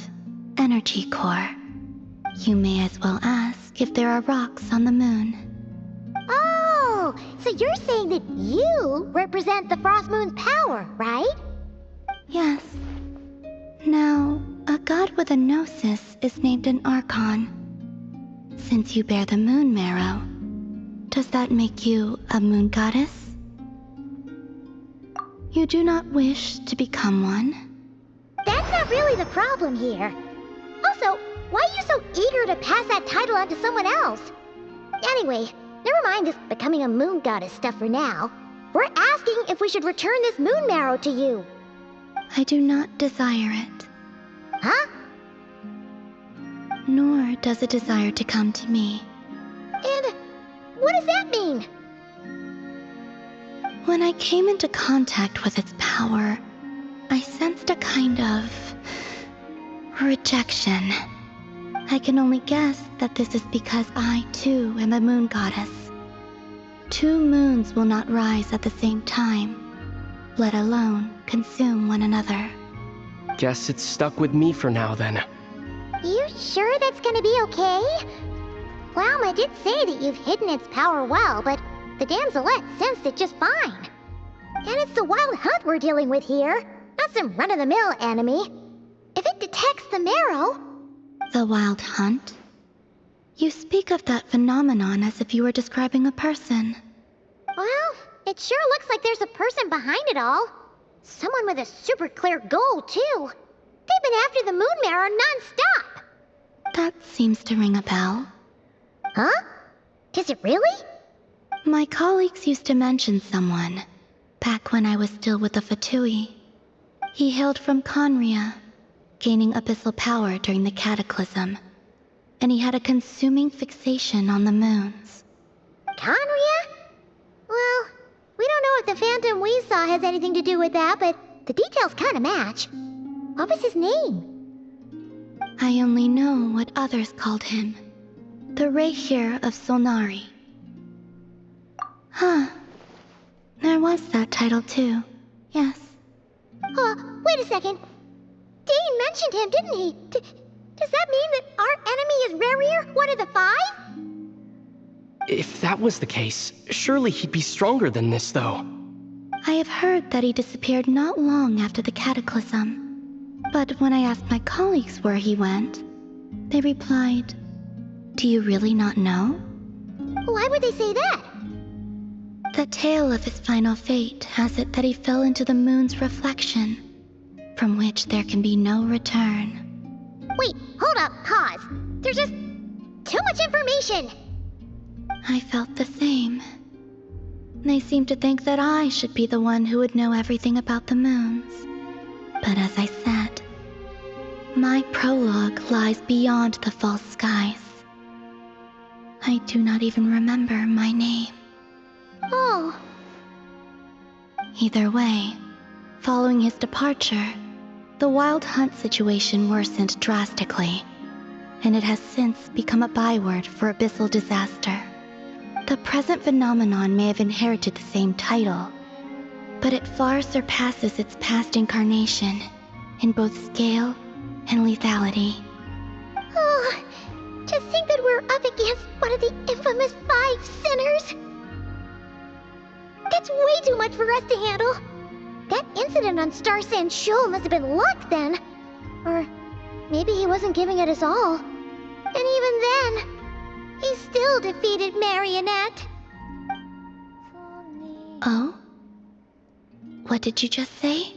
energy core. You may as well ask if there are rocks on the moon. Oh, so you're saying that you represent the Frost Moon's power, right? Yes. Now, a god with a gnosis is named an Archon. Since you bear the moon marrow, does that make you a moon goddess? You do not wish to become one? That's not really the problem here. Also, why are you so eager to pass that title on to someone else? Anyway, never mind this becoming a moon goddess stuff for now. We're asking if we should return this moon marrow to you. I do not desire it. Huh? Nor does it desire to come to me. And what does that mean? When I came into contact with its power, I sensed a kind of rejection. I can only guess that this is because I, too, am a moon goddess. Two moons will not rise at the same time, let alone consume one another. Guess it's stuck with me for now then. You sure that's gonna be okay? Lauma did say that you've hidden its power well, but the damselette sensed it just fine. And it's the wild hunt we're dealing with here, not some run-of-the-mill enemy. If it detects the marrow... The wild hunt? You speak of that phenomenon as if you were describing a person. Well, it sure looks like there's a person behind it all. Someone with a super clear goal, too. They've been after the moon marrow non-stop. That seems to ring a bell. Huh? Does it really? My colleagues used to mention someone, back when I was still with the Fatui. He hailed from Conria, gaining abyssal power during the cataclysm, and he had a consuming fixation on the moons. Conria? Well, we don't know if the phantom we saw has anything to do with that, but the details kinda match. What was his name? I only know what others called him. The Rehir of Solnari. Huh. There was that title too. Yes. Wait a second. Dane mentioned him, didn't he? Does that mean that our enemy is Rerir, one of the five? If that was the case, surely he'd be stronger than this, though. I have heard that he disappeared not long after the cataclysm. But when I asked my colleagues where he went, they replied, "Do you really not know?" Why would they say that? The tale of his final fate has it that he fell into the moon's reflection, from which there can be no return. Wait, hold up, pause. There's just too much information. I felt the same. They seemed to think that I should be the one who would know everything about the moons. But as I said, my prologue lies beyond the false skies. I do not even remember my name. Oh. Either way, following his departure, the wild hunt situation worsened drastically, and it has since become a byword for abyssal disaster. The present phenomenon may have inherited the same title, but it far surpasses its past incarnation in both scale and lethality. Oh, to think that we're up against one of the infamous 5 sinners. That's way too much for us to handle. That incident on Star Sand Shoal must have been luck then. Or maybe he wasn't giving it his all. And even then, he still defeated Marionette. Oh? What did you just say?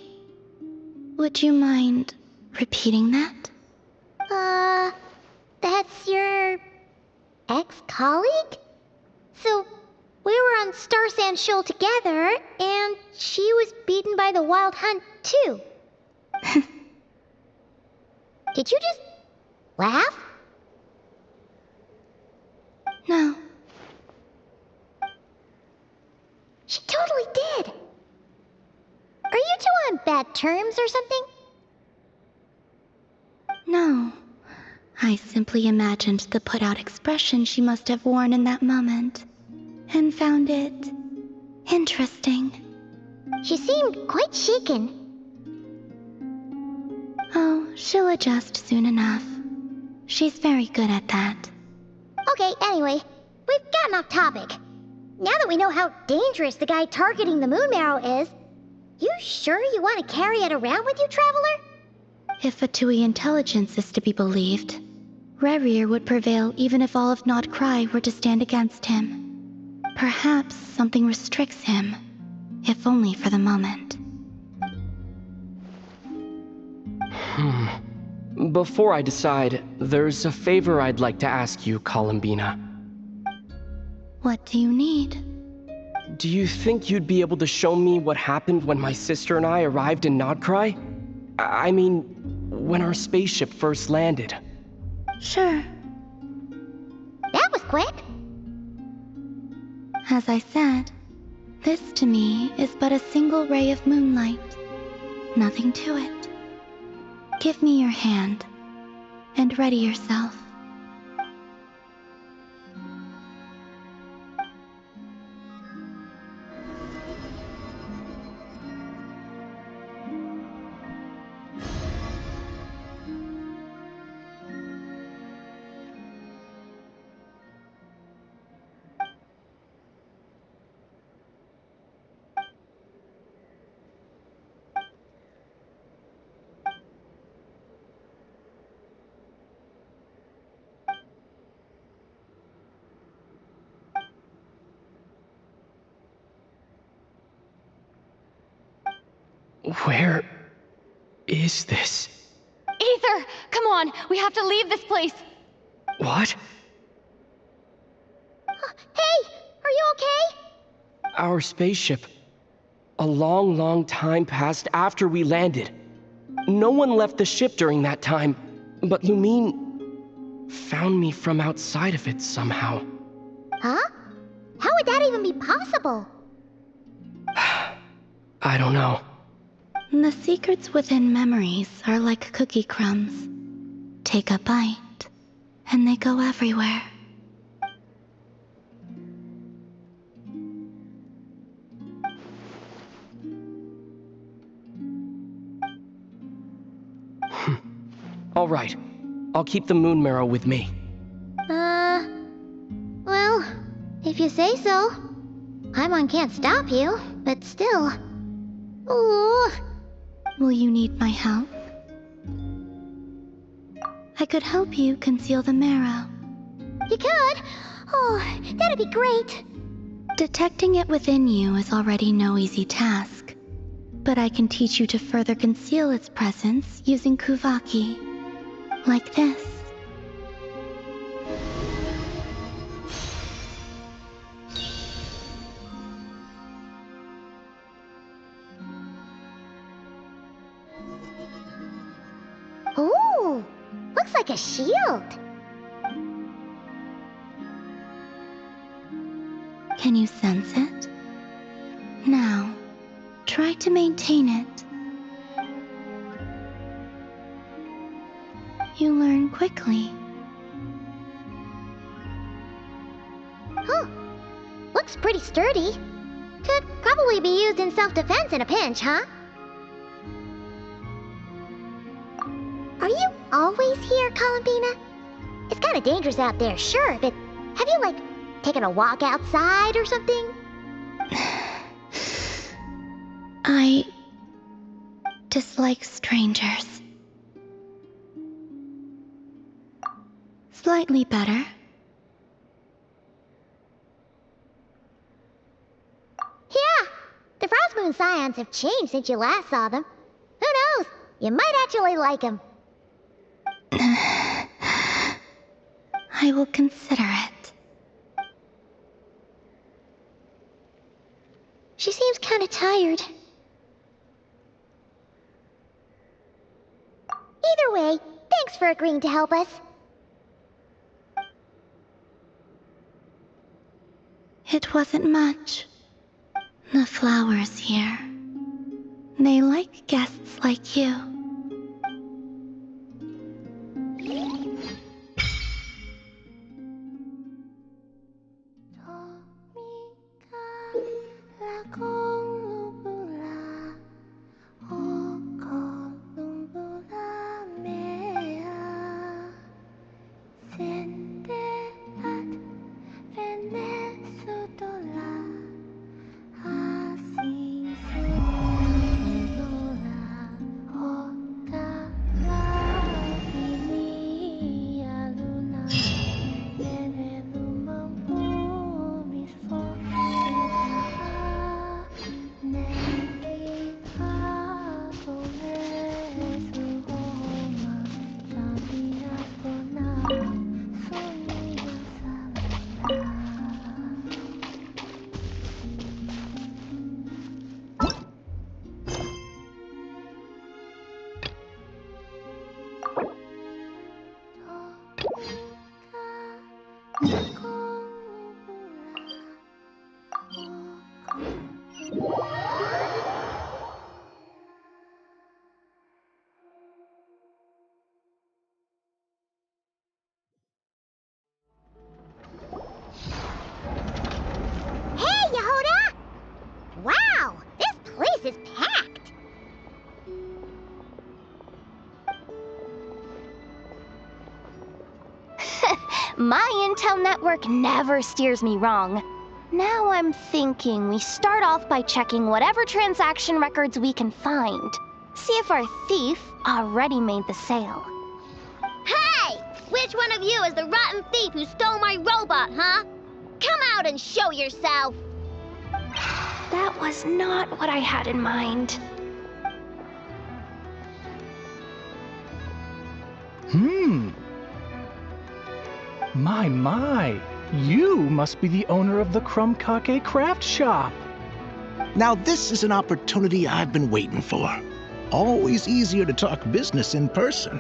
Would you mind repeating that? That's your ex-colleague? So, we were on Star Sand Shoal together, and she was beaten by the Wild Hunt, too. Did you just laugh? No. She totally did. Are you two on bad terms or something? No. I simply imagined the put-out expression she must have worn in that moment, and found it interesting. She seemed quite shaken. Oh, she'll adjust soon enough. She's very good at that. Okay, anyway, we've gotten off topic. Now that we know how dangerous the guy targeting the moon marrow is, you sure you want to carry it around with you, Traveler? If Fatui intelligence is to be believed, Rerir would prevail even if all of Nod Krai were to stand against him. Perhaps something restricts him, if only for the moment. Before I decide, there's a favor I'd like to ask you, Columbina. What do you need? Do you think you'd be able to show me what happened when my sister and I arrived in Nodkrai? I mean, when our spaceship first landed. Sure. That was quick. As I said, this to me is but a single ray of moonlight. Nothing to it. Give me your hand, and ready yourself. Where is this? Aether, come on, we have to leave this place. What? Hey, are you okay? Our spaceship. A long, long time passed after we landed. No one left the ship during that time, but Lumine found me from outside of it somehow. Huh? How would that even be possible? I don't know. The secrets within memories are like cookie crumbs. Take a bite, and they go everywhere. All right. I'll keep the moon marrow with me. Well, if you say so. Paimon can't stop you, but still. Ooh. Will you need my help? I could help you conceal the marrow. You could? Oh, that'd be great. Detecting it within you is already no easy task, but I can teach you to further conceal its presence using Kuvaki. Like this. Ooh, looks like a shield. Can you sense it? Now, try to maintain it. You learn quickly. Huh. Looks pretty sturdy. Could probably be used in self-defense in a pinch, huh? Are you always here, Columbina? It's kinda dangerous out there, sure, but have you, like, taken a walk outside or something? I dislike strangers. Slightly better. Yeah, the Frostmoon Scions have changed since you last saw them. Who knows? You might actually like them. I will consider it. She seems kind of tired. Either way, thanks for agreeing to help us. It wasn't much. The flowers here. They like guests like you. Hey, Yehuda! Wow, this place is packed. My intel network never steers me wrong. Now I'm thinking we start off by checking whatever transaction records we can find. See if our thief already made the sale. Hey! Which one of you is the rotten thief who stole my robot, huh? Come out and show yourself! That was not what I had in mind. My. You must be the owner of the Crumb Kake craft shop. Now this is an opportunity I've been waiting for. Always easier to talk business in person.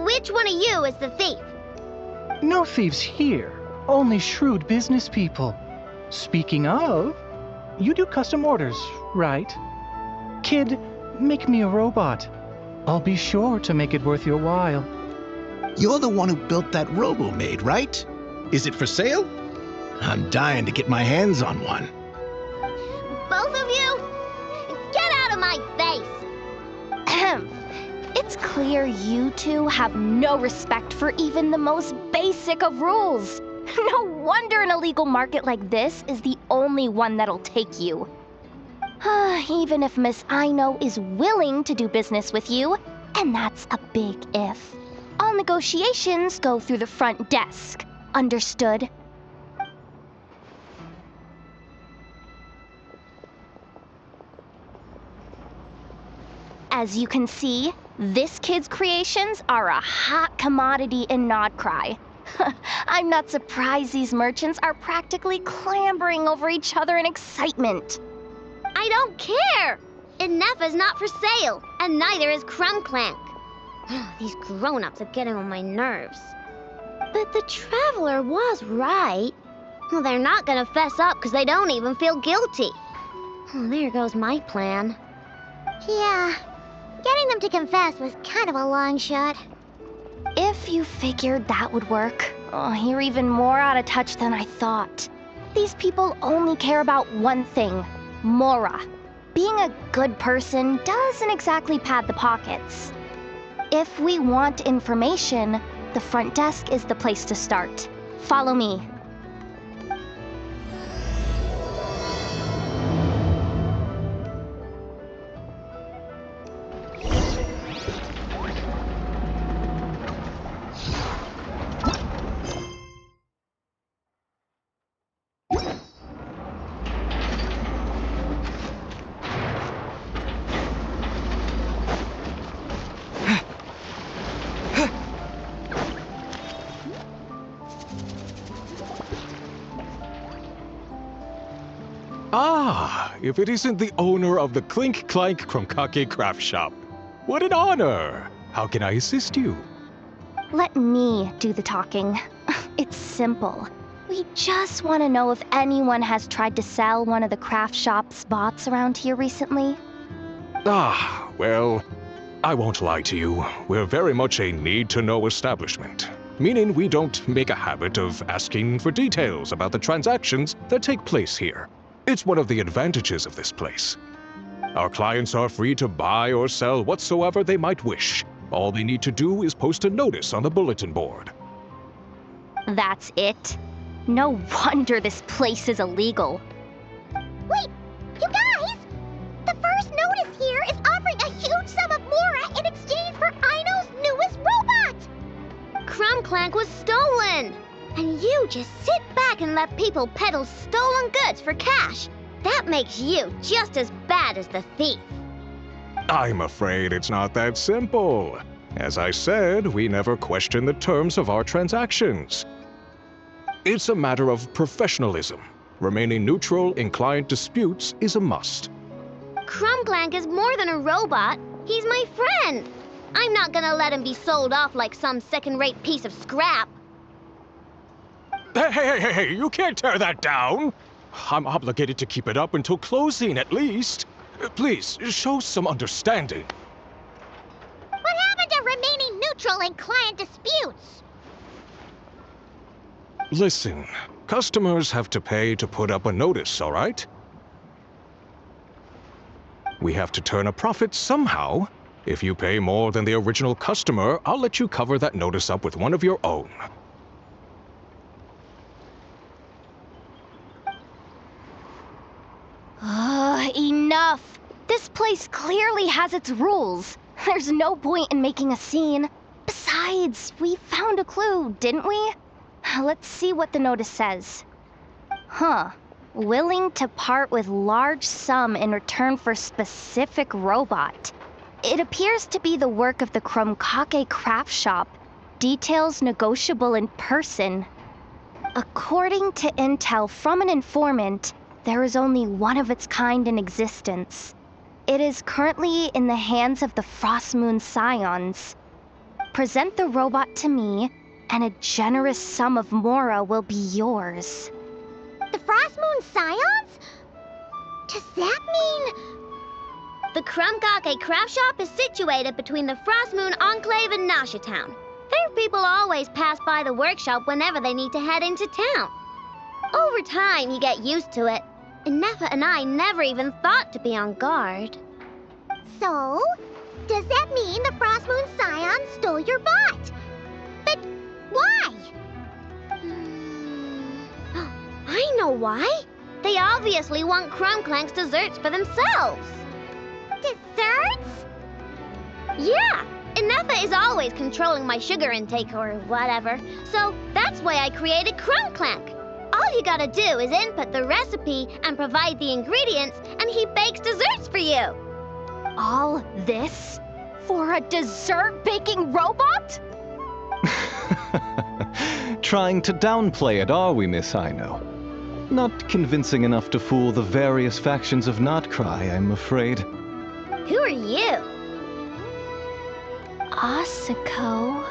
Which one of you is the thief? No thieves here, only shrewd business people. Speaking of, you do custom orders, right? Kid, make me a robot. I'll be sure to make it worth your while. You're the one who built that Robo-Maid, right? Is it for sale? I'm dying to get my hands on one. Both of you? Get out of my face! It's clear you two have no respect for even the most basic of rules. No wonder an illegal market like this is the only one that'll take you. Even if Miss Aino is willing to do business with you, and that's a big if. All negotiations go through the front desk. Understood? As you can see, this kid's creations are a hot commodity in Krai. I'm not surprised these merchants are practically clambering over each other in excitement. I don't care! Enough is not for sale, and neither is Crumb Clank. These grown-ups are getting on my nerves. But the Traveler was right. Well, they're not gonna fess up because they don't even feel guilty. Oh, there goes my plan. Yeah, getting them to confess was kind of a long shot. If you figured that would work, you're even more out of touch than I thought. These people only care about one thing, Mora. Being a good person doesn't exactly pad the pockets. If we want information, the front desk is the place to start. Follow me. Ah, if it isn't the owner of the Clink Clank Kromkake Craft Shop. What an honor! How can I assist you? Let me do the talking. It's simple. We just want to know if anyone has tried to sell one of the craft shop's bots around here recently. Ah, well, I won't lie to you. We're very much a need-to-know establishment, meaning we don't make a habit of asking for details about the transactions that take place here. It's one of the advantages of this place. Our clients are free to buy or sell whatsoever they might wish. All they need to do is post a notice on the bulletin board. That's it? No wonder this place is illegal. Wait, you guys! The first notice here is offering a huge sum of Mora in exchange for Aino's newest robot! Kromklank was stolen! And you just sit back and let people peddle stolen goods for cash. That makes you just as bad as the thief. I'm afraid it's not that simple. As I said, we never question the terms of our transactions. It's a matter of professionalism. Remaining neutral in client disputes is a must. Kromklank is more than a robot. He's my friend. I'm not gonna let him be sold off like some second-rate piece of scrap. Hey, you can't tear that down! I'm obligated to keep it up until closing, at least. Please, show some understanding. What happened to remaining neutral in client disputes? Listen, customers have to pay to put up a notice, all right? We have to turn a profit somehow. If you pay more than the original customer, I'll let you cover that notice up with one of your own. Enough! This place clearly has its rules. There's no point in making a scene. Besides, we found a clue, didn't we? Let's see what the notice says. Huh. Willing to part with large sum in return for specific robot. It appears to be the work of the Kromkake Craft Shop. Details negotiable in person. According to intel from an informant, there is only one of its kind in existence. It is currently in the hands of the Frostmoon Scions. Present the robot to me, and a generous sum of Mora will be yours. The Frostmoon Scions? Does that mean... The Kromkake Craft Shop is situated between the Frostmoon Enclave and Nasha Town. Their people always pass by the workshop whenever they need to head into town. Over time, you get used to it. And Nefa and I never even thought to be on guard. So, does that mean the Frostmoon Scions stole your bot? But why? I know why. They obviously want Kromklank's desserts for themselves. Desserts? Yeah, and Nefa is always controlling my sugar intake or whatever, so that's why I created Kromklank. All you gotta do is input the recipe and provide the ingredients, and he bakes desserts for you. All this for a dessert baking robot? Trying to downplay it, are we, Miss Aino? Not convincing enough to fool the various factions of Not Krai, I'm afraid. Who are you? Asako.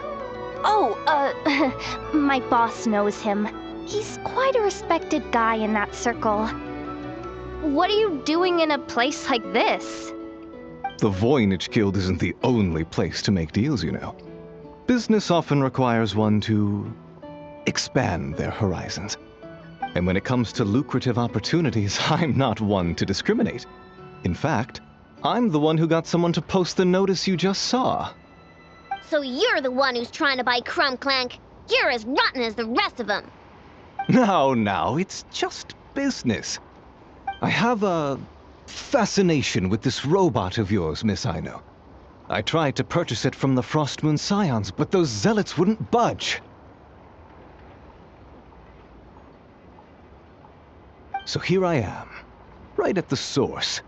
Oh, my boss knows him. He's quite a respected guy in that circle. What are you doing in a place like this? The Voynich Guild isn't the only place to make deals, you know. Business often requires one to expand their horizons. And when it comes to lucrative opportunities, I'm not one to discriminate. In fact, I'm the one who got someone to post the notice you just saw. So you're the one who's trying to buy Kromklank. You're as rotten as the rest of them. Now, it's just business. I have a fascination with this robot of yours, Miss Aino. I tried to purchase it from the Frostmoon Scions, but those zealots wouldn't budge. So here I am, right at the source.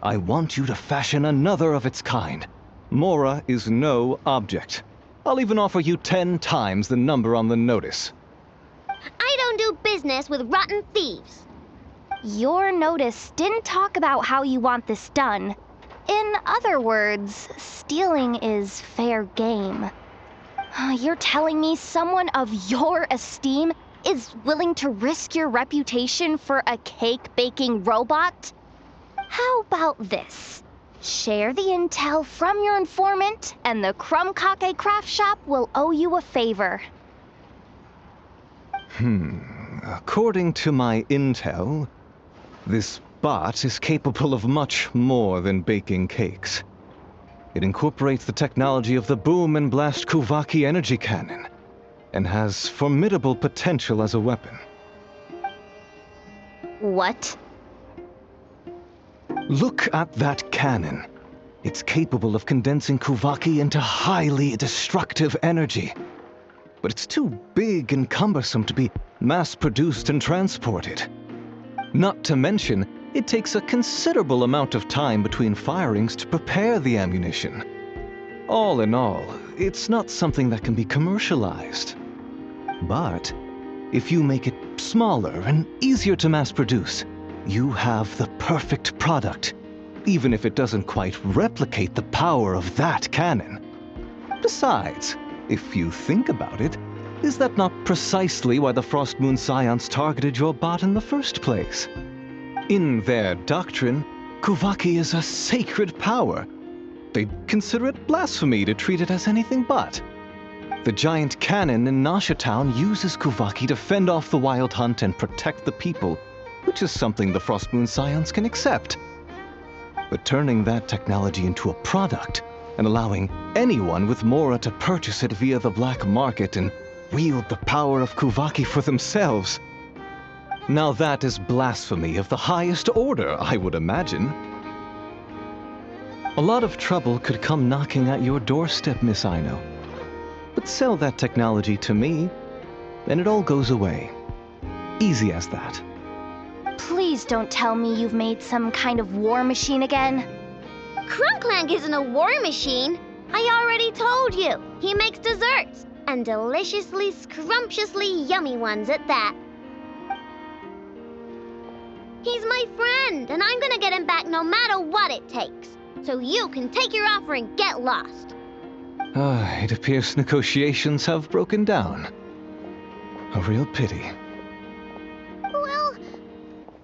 I want you to fashion another of its kind. Mora is no object. I'll even offer you 10 times the number on the notice. I don't do business with rotten thieves. Your notice didn't talk about how you want this done. In other words, stealing is fair game. You're telling me someone of your esteem is willing to risk your reputation for a cake-baking robot? How about this? Share the intel from your informant, and the Krumkake craft shop will owe you a favor. According to my intel, this bot is capable of much more than baking cakes. It incorporates the technology of the boom and blast Kuvaki energy cannon, and has formidable potential as a weapon. What? Look at that cannon. It's capable of condensing Kuvaki into highly destructive energy. But it's too big and cumbersome to be mass-produced and transported. Not to mention, it takes a considerable amount of time between firings to prepare the ammunition. All in all, it's not something that can be commercialized. But if you make it smaller and easier to mass produce, you have the perfect product, even if it doesn't quite replicate the power of that cannon. Besides, if you think about it, is that not precisely why the Frost Moon Scions targeted your bot in the first place? In their doctrine, Kuvaki is a sacred power. They'd consider it blasphemy to treat it as anything but. The giant cannon in Nasha Town uses Kuvaki to fend off the Wild Hunt and protect the people, which is something the Frost Moon Scions can accept. But turning that technology into a product and allowing anyone with Mora to purchase it via the black market and wield the power of Kuvaki for themselves. Now that is blasphemy of the highest order, I would imagine. A lot of trouble could come knocking at your doorstep, Miss Aino. But sell that technology to me, and it all goes away. Easy as that. Please don't tell me you've made some kind of war machine again. Krumklank isn't a war machine. I already told you. He makes desserts, and deliciously, scrumptiously yummy ones at that. He's my friend, and I'm gonna get him back no matter what it takes. So you can take your offer and get lost. It appears negotiations have broken down. A real pity. Well,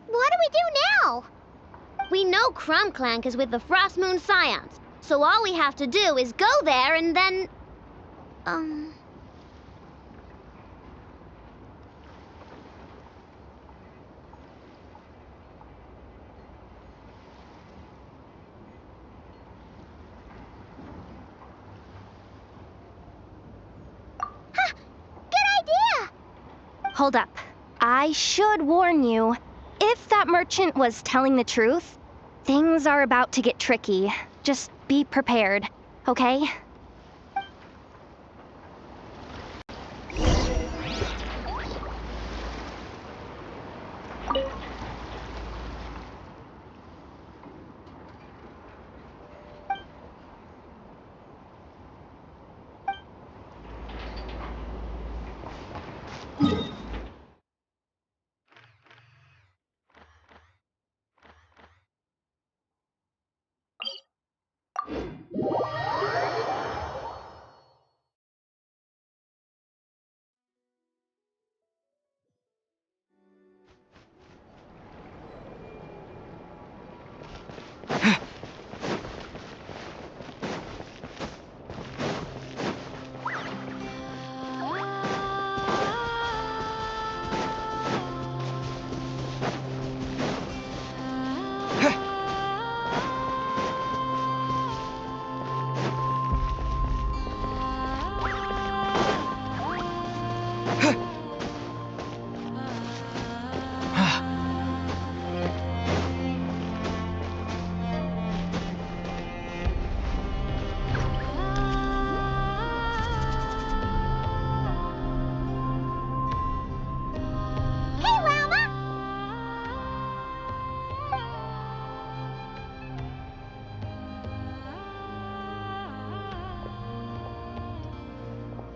what do we do now? We know Krumklank is with the Frost Moon Scions, so all we have to do is go there and then... Hold up. I should warn you. If that merchant was telling the truth, things are about to get tricky. Just be prepared, okay?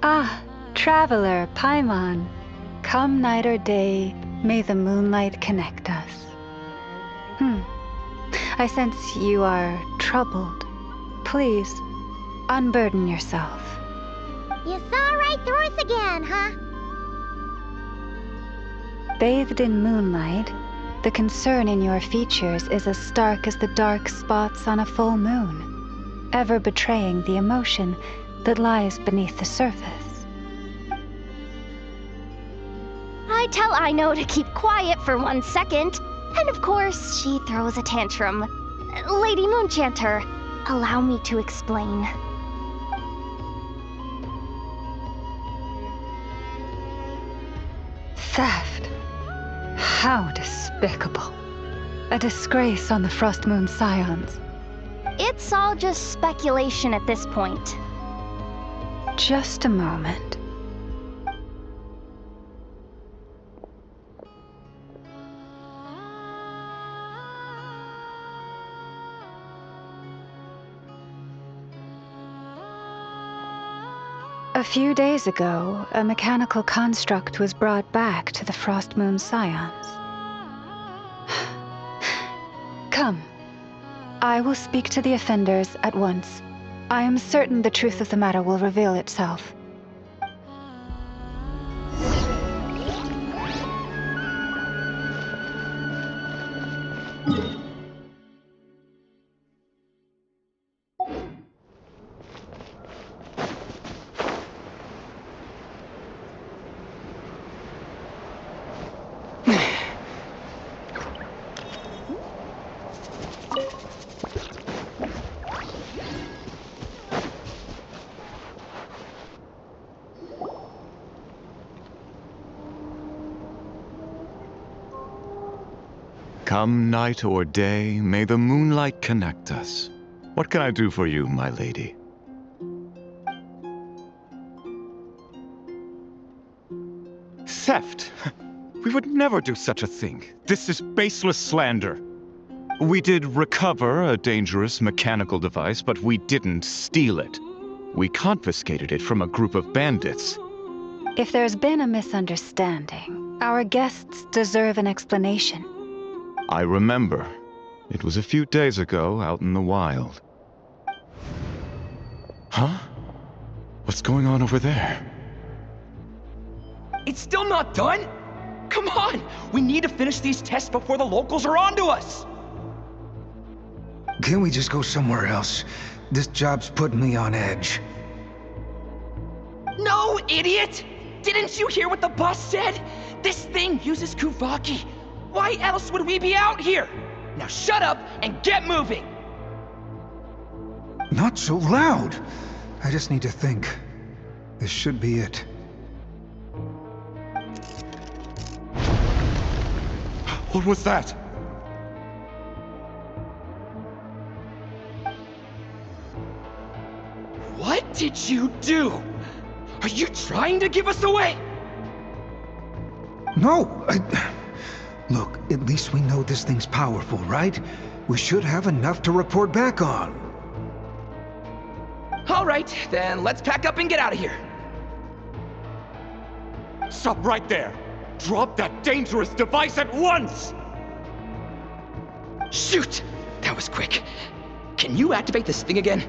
Ah, traveler, Paimon. Come night or day, may the moonlight connect us. I sense you are troubled. Please, unburden yourself. You saw right through us again, huh? Bathed in moonlight, the concern in your features is as stark as the dark spots on a full moon, ever betraying the emotion that lies beneath the surface. I tell Aino to keep quiet for 1 second, and of course, she throws a tantrum. Lady Moonchanter, allow me to explain. Theft. How despicable. A disgrace on the Frostmoon Scions. It's all just speculation at this point. Just a moment. A few days ago, a mechanical construct was brought back to the Frostmoon Scions. Come. I will speak to the offenders at once. I am certain the truth of the matter will reveal itself. Come night or day, may the moonlight connect us. What can I do for you, my lady? Theft? We would never do such a thing. This is baseless slander. We did recover a dangerous mechanical device, but we didn't steal it. We confiscated it from a group of bandits. If there's been a misunderstanding, our guests deserve an explanation. I remember. It was a few days ago out in the wild. Huh? What's going on over there? It's still not done? Come on! We need to finish these tests before the locals are onto us! Can't we just go somewhere else? This job's putting me on edge. No, idiot! Didn't you hear what the boss said? This thing uses Kuvaki. Why else would we be out here? Now shut up and get moving! Not so loud! I just need to think. This should be it. What was that? What did you do? Are you trying to give us away? No, Look, at least we know this thing's powerful, right? We should have enough to report back on. All right, then let's pack up and get out of here. Stop right there! Drop that dangerous device at once! Shoot! That was quick. Can you activate this thing again?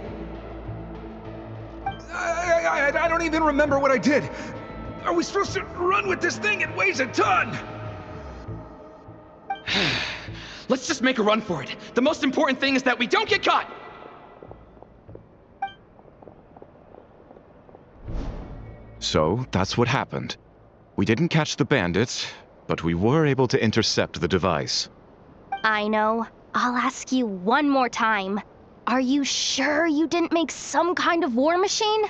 I don't even remember what I did. Are we supposed to run with this thing? It weighs a ton! Let's just make a run for it. The most important thing is that we don't get caught! So, that's what happened. We didn't catch the bandits, but we were able to intercept the device. Aino, I'll ask you one more time. Are you sure you didn't make some kind of war machine?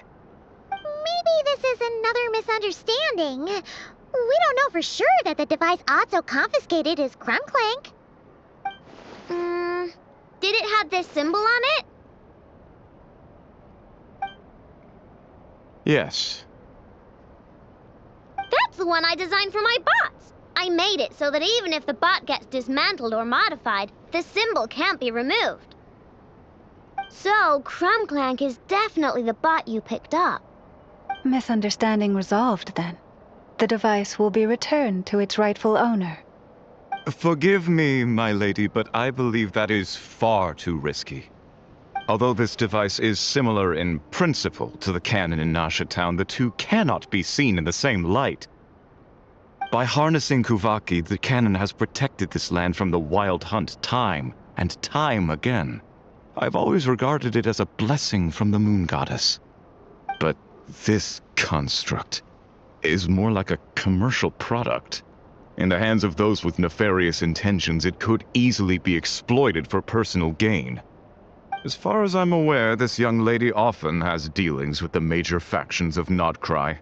Maybe this is another misunderstanding. We don't know for sure that the device Otso confiscated is Krumclank. Did it have this symbol on it? Yes. That's the one I designed for my bots. I made it so that even if the bot gets dismantled or modified, the symbol can't be removed. So, Krumclank is definitely the bot you picked up. Misunderstanding resolved, then. The device will be returned to its rightful owner. Forgive me, my lady, but I believe that is far too risky. Although this device is similar in principle to the cannon in Nasha Town, the two cannot be seen in the same light. By harnessing Kuvaki, the cannon has protected this land from the wild hunt time and time again. I've always regarded it as a blessing from the moon goddess. But this construct is more like a commercial product. In the hands of those with nefarious intentions, it could easily be exploited for personal gain. As far as I'm aware, this young lady often has dealings with the major factions of Krai.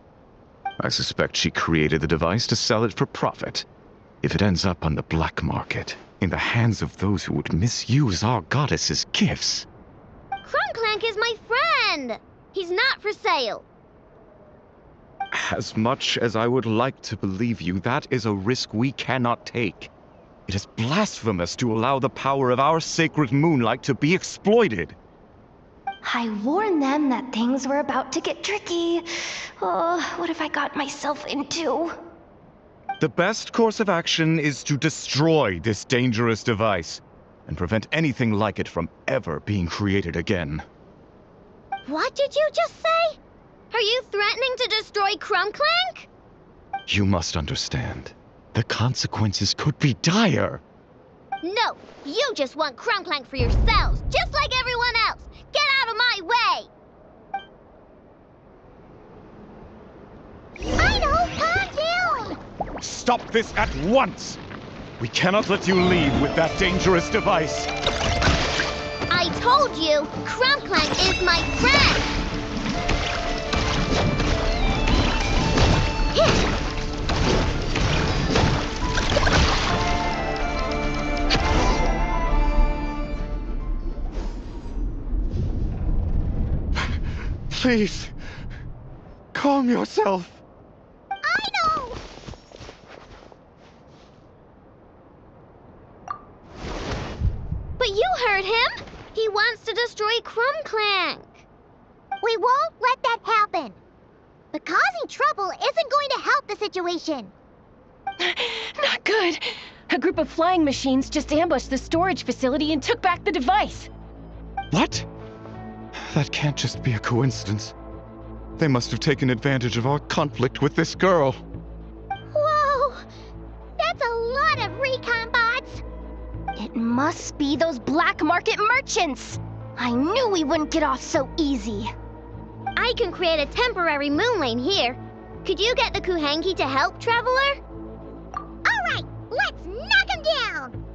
I suspect she created the device to sell it for profit. If it ends up on the black market, in the hands of those who would misuse our goddess's gifts... Krumklank is my friend! He's not for sale. As much as I would like to believe you, that is a risk we cannot take. It is blasphemous to allow the power of our sacred moonlight to be exploited. I warned them that things were about to get tricky. Oh, what have I got myself into? The best course of action is to destroy this dangerous device and prevent anything like it from ever being created again. What did you just say? Are you threatening to destroy Krumklank? You must understand. The consequences could be dire. No, you just want Krumklank for yourselves, just like everyone else. Get out of my way! I know, calm down! Stop this at once! We cannot let you leave with that dangerous device. I told you, Krumklank is my friend! Please, calm yourself. I know! But you heard him! He wants to destroy Krumklank! We won't let that happen! But causing trouble isn't going to help the situation! Not good! A group of flying machines just ambushed the storage facility and took back the device! What? That can't just be a coincidence. They must have taken advantage of our conflict with this girl. Whoa! That's a lot of recon bots! It must be those black market merchants! I knew we wouldn't get off so easy. I can create a temporary moon lane here. Could you get the Kuhenki to help, Traveler? Alright, let's knock him down!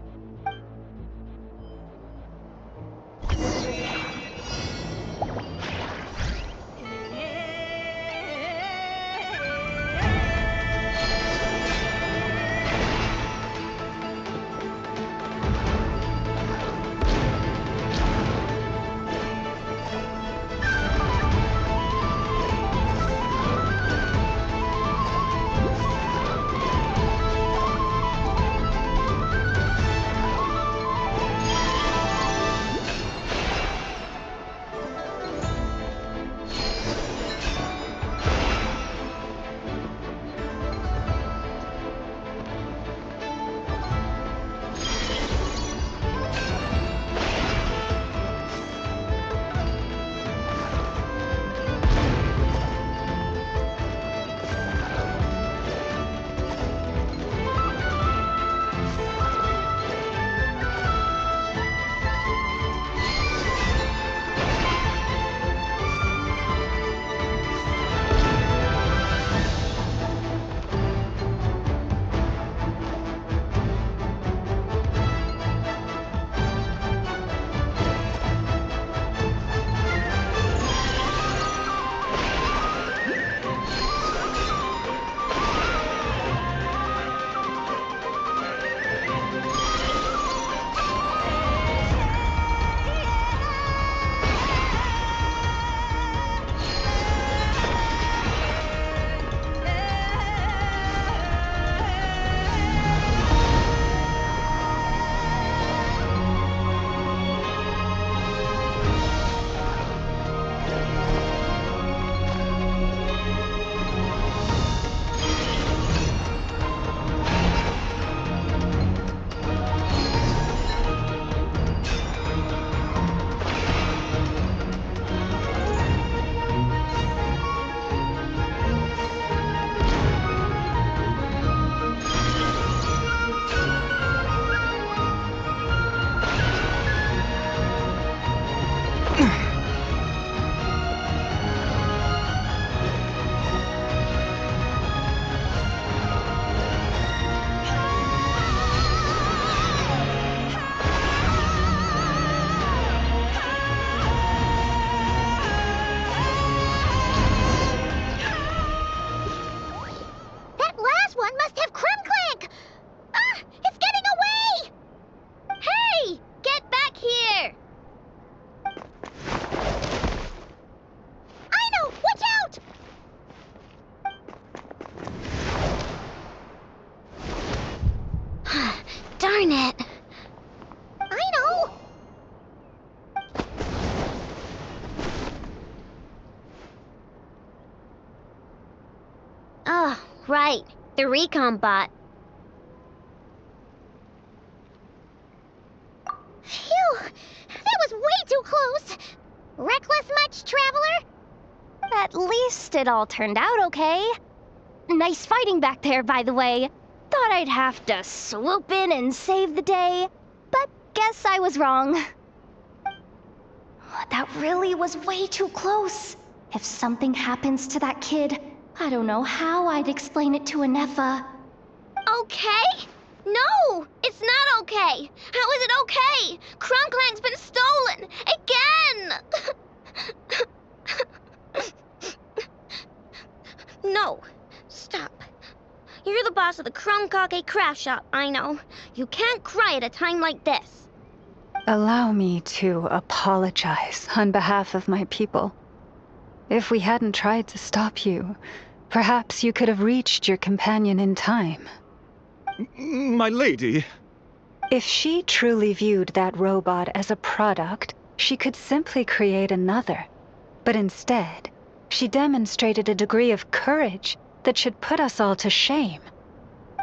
Darn it. I know. Oh, right. The recon bot. Phew! That was way too close! Reckless much, Traveler? At least it all turned out okay. Nice fighting back there, by the way. Thought I'd have to swoop in and save the day, but guess I was wrong. That really was way too close. If something happens to that kid, I don't know how I'd explain it to Anefa. Okay? No! It's not okay! How is it okay? Crumclank's been stolen! Again! No. Stop. You're the boss of the Crumkake craft shop, I know. You can't cry at a time like this. Allow me to apologize on behalf of my people. If we hadn't tried to stop you, perhaps you could have reached your companion in time. My lady. If she truly viewed that robot as a product, she could simply create another. But instead, she demonstrated a degree of courage that should put us all to shame.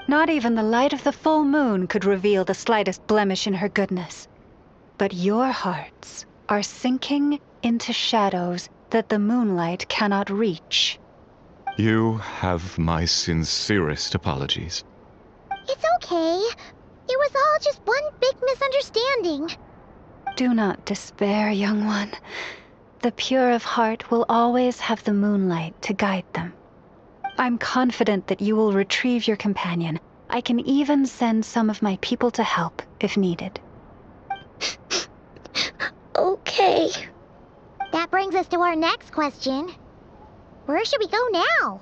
Not even the light of the full moon could reveal the slightest blemish in her goodness. But your hearts are sinking into shadows that the moonlight cannot reach. You have my sincerest apologies. It's okay. It was all just one big misunderstanding. Do not despair, young one. The pure of heart will always have the moonlight to guide them. I'm confident that you will retrieve your companion. I can even send some of my people to help if needed. Okay. That brings us to our next question. Where should we go now?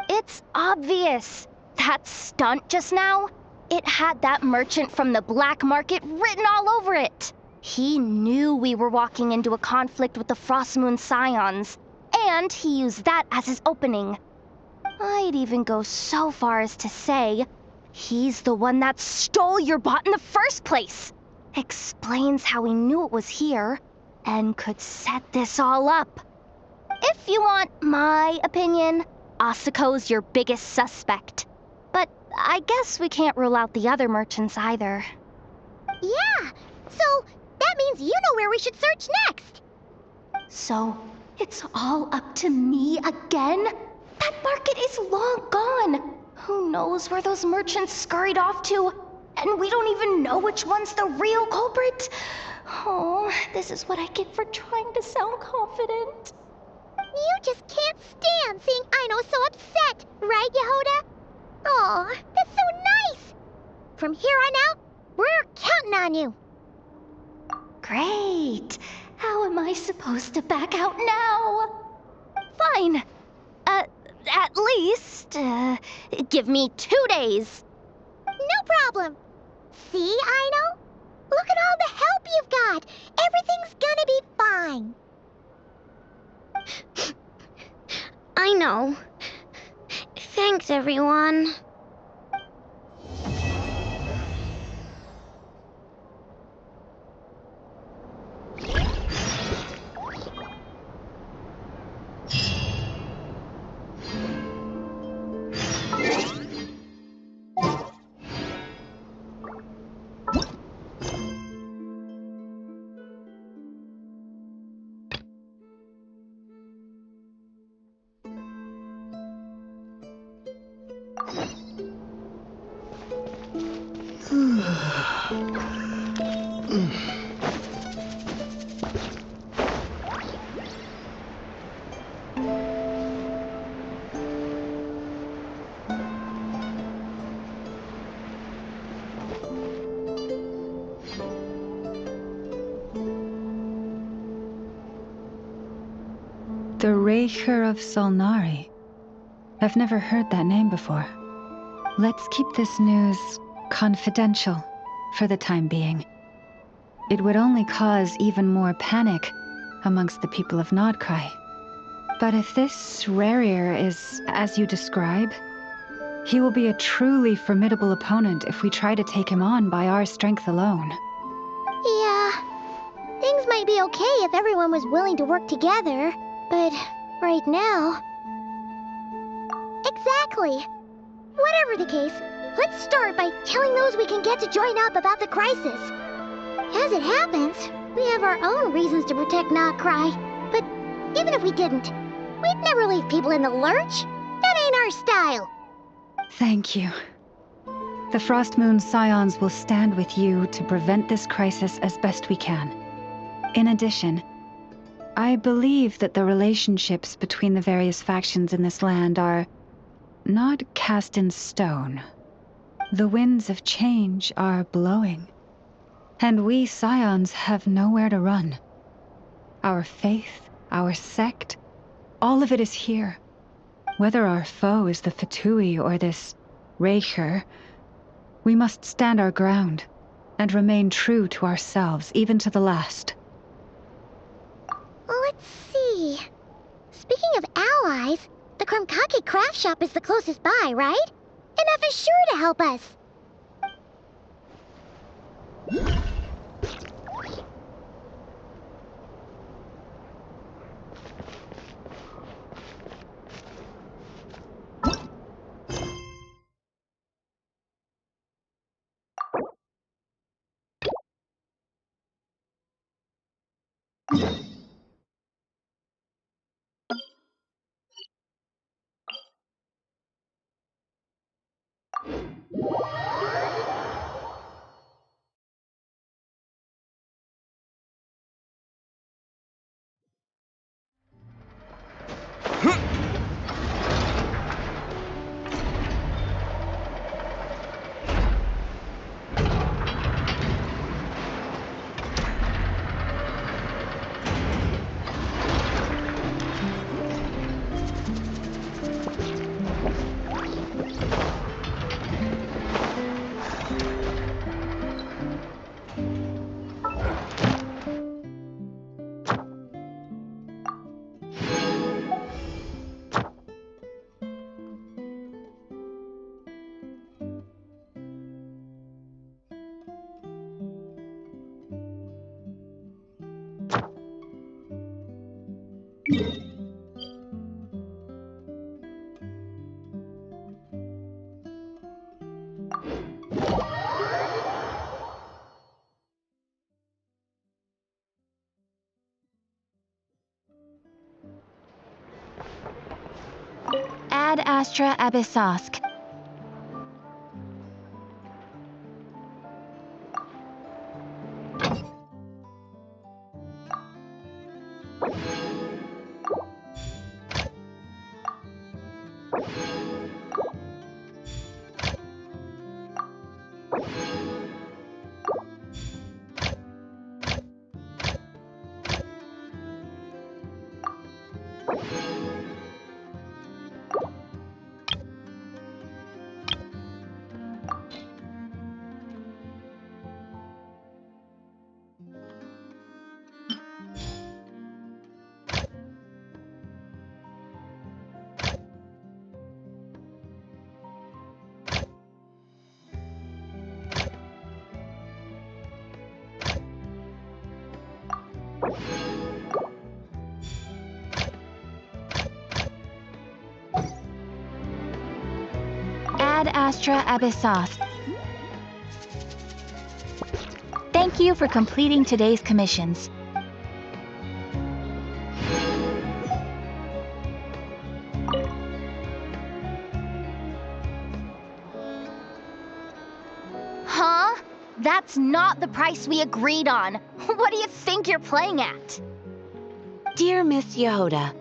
It's obvious. That stunt just now, it had that merchant from the black market written all over it. He knew we were walking into a conflict with the Frostmoon Scions, and he used that as his opening. I'd even go so far as to say, he's the one that stole your bot in the first place. Explains how he knew it was here, and could set this all up. If you want my opinion, Asuko's your biggest suspect. But I guess we can't rule out the other merchants either. Yeah, so that means you know where we should search next. So, it's all up to me again? That market is long gone. Who knows where those merchants scurried off to? And we don't even know which one's the real culprit. Oh, this is what I get for trying to sound confident. You just can't stand seeing Aino so upset, right, Yehoda? Aw, that's so nice! From here on out, we're counting on you. Great. How am I supposed to back out now? Fine. At least, give me 2 days. No problem. See, Aino? Look at all the help you've got. Everything's gonna be fine. I know. Thanks, everyone. The Raker of Solnari. I've never heard that name before. Let's keep this news confidential for the time being. It would only cause even more panic amongst the people of Krai. But if this Rarir is as you describe, He will be a truly formidable opponent if we try to take him on by our strength alone. Yeah, things might be okay if everyone was willing to work together, but right now... Exactly. Whatever the case, let's start by telling those we can get to join up about the crisis. As it happens, we have our own reasons to protect Krai, but even if we didn't, we'd never leave people in the lurch. That ain't our style. Thank you. The Frost Moon Scions will stand with you to prevent this crisis as best we can. In addition, I believe that the relationships between the various factions in this land are not cast in stone. The winds of change are blowing, and we Scions have nowhere to run. Our faith, our sect, all of it is here. Whether our foe is the Fatui or this Raker, we must stand our ground and remain true to ourselves, even to the last. Let's see. Speaking of allies, the Krumkake craft shop is the closest by, right? And F is sure to help us. Ad Astra Abyssosk. Ad Astra Abyssosk. Thank you for completing today's commissions. Huh? That's not the price we agreed on. What do you think you're playing at? Dear Miss Yehoda,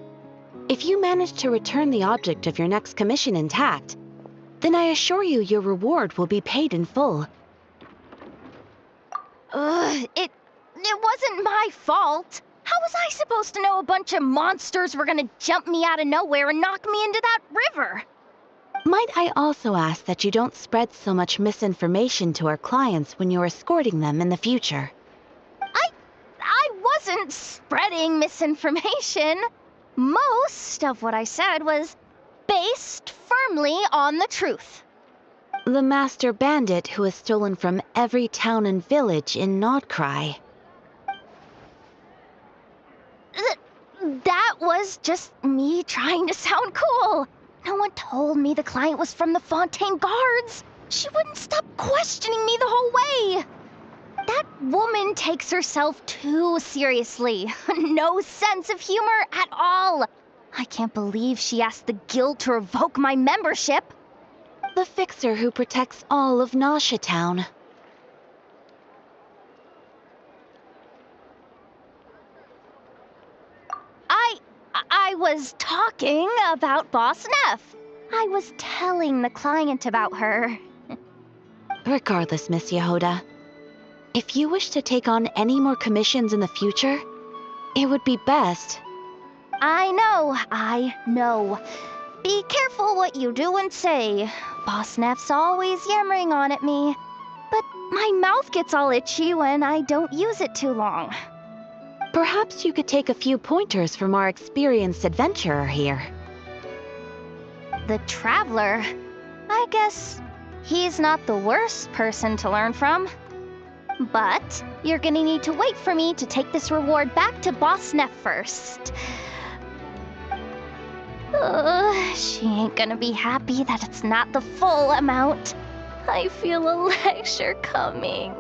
if you manage to return the object of your next commission intact, then I assure you your reward will be paid in full. It wasn't my fault. How was I supposed to know a bunch of monsters were gonna jump me out of nowhere and knock me into that river? Might I also ask that you don't spread so much misinformation to our clients when you're escorting them in the future? I wasn't spreading misinformation. Most of what I said was based firmly on the truth. The master bandit who has stolen from every town and village in Krai. That was just me trying to sound cool. No one told me the client was from the Fontaine Guards. She wouldn't stop questioning me the whole way. That woman takes herself too seriously. No sense of humor at all. I can't believe she asked the guild to revoke my membership. The fixer who protects all of Nasha Town. I was talking about Boss Neff. I was telling the client about her. Regardless, Miss Yehoda, if you wish to take on any more commissions in the future, it would be best. I know. Be careful what you do and say. Boss Neff's always yammering on at me. But my mouth gets all itchy when I don't use it too long. Perhaps you could take a few pointers from our experienced adventurer here. The Traveler? I guess he's not the worst person to learn from. But you're gonna need to wait for me to take this reward back to Boss Neff first. She ain't gonna be happy that it's not the full amount. I feel a lecture coming.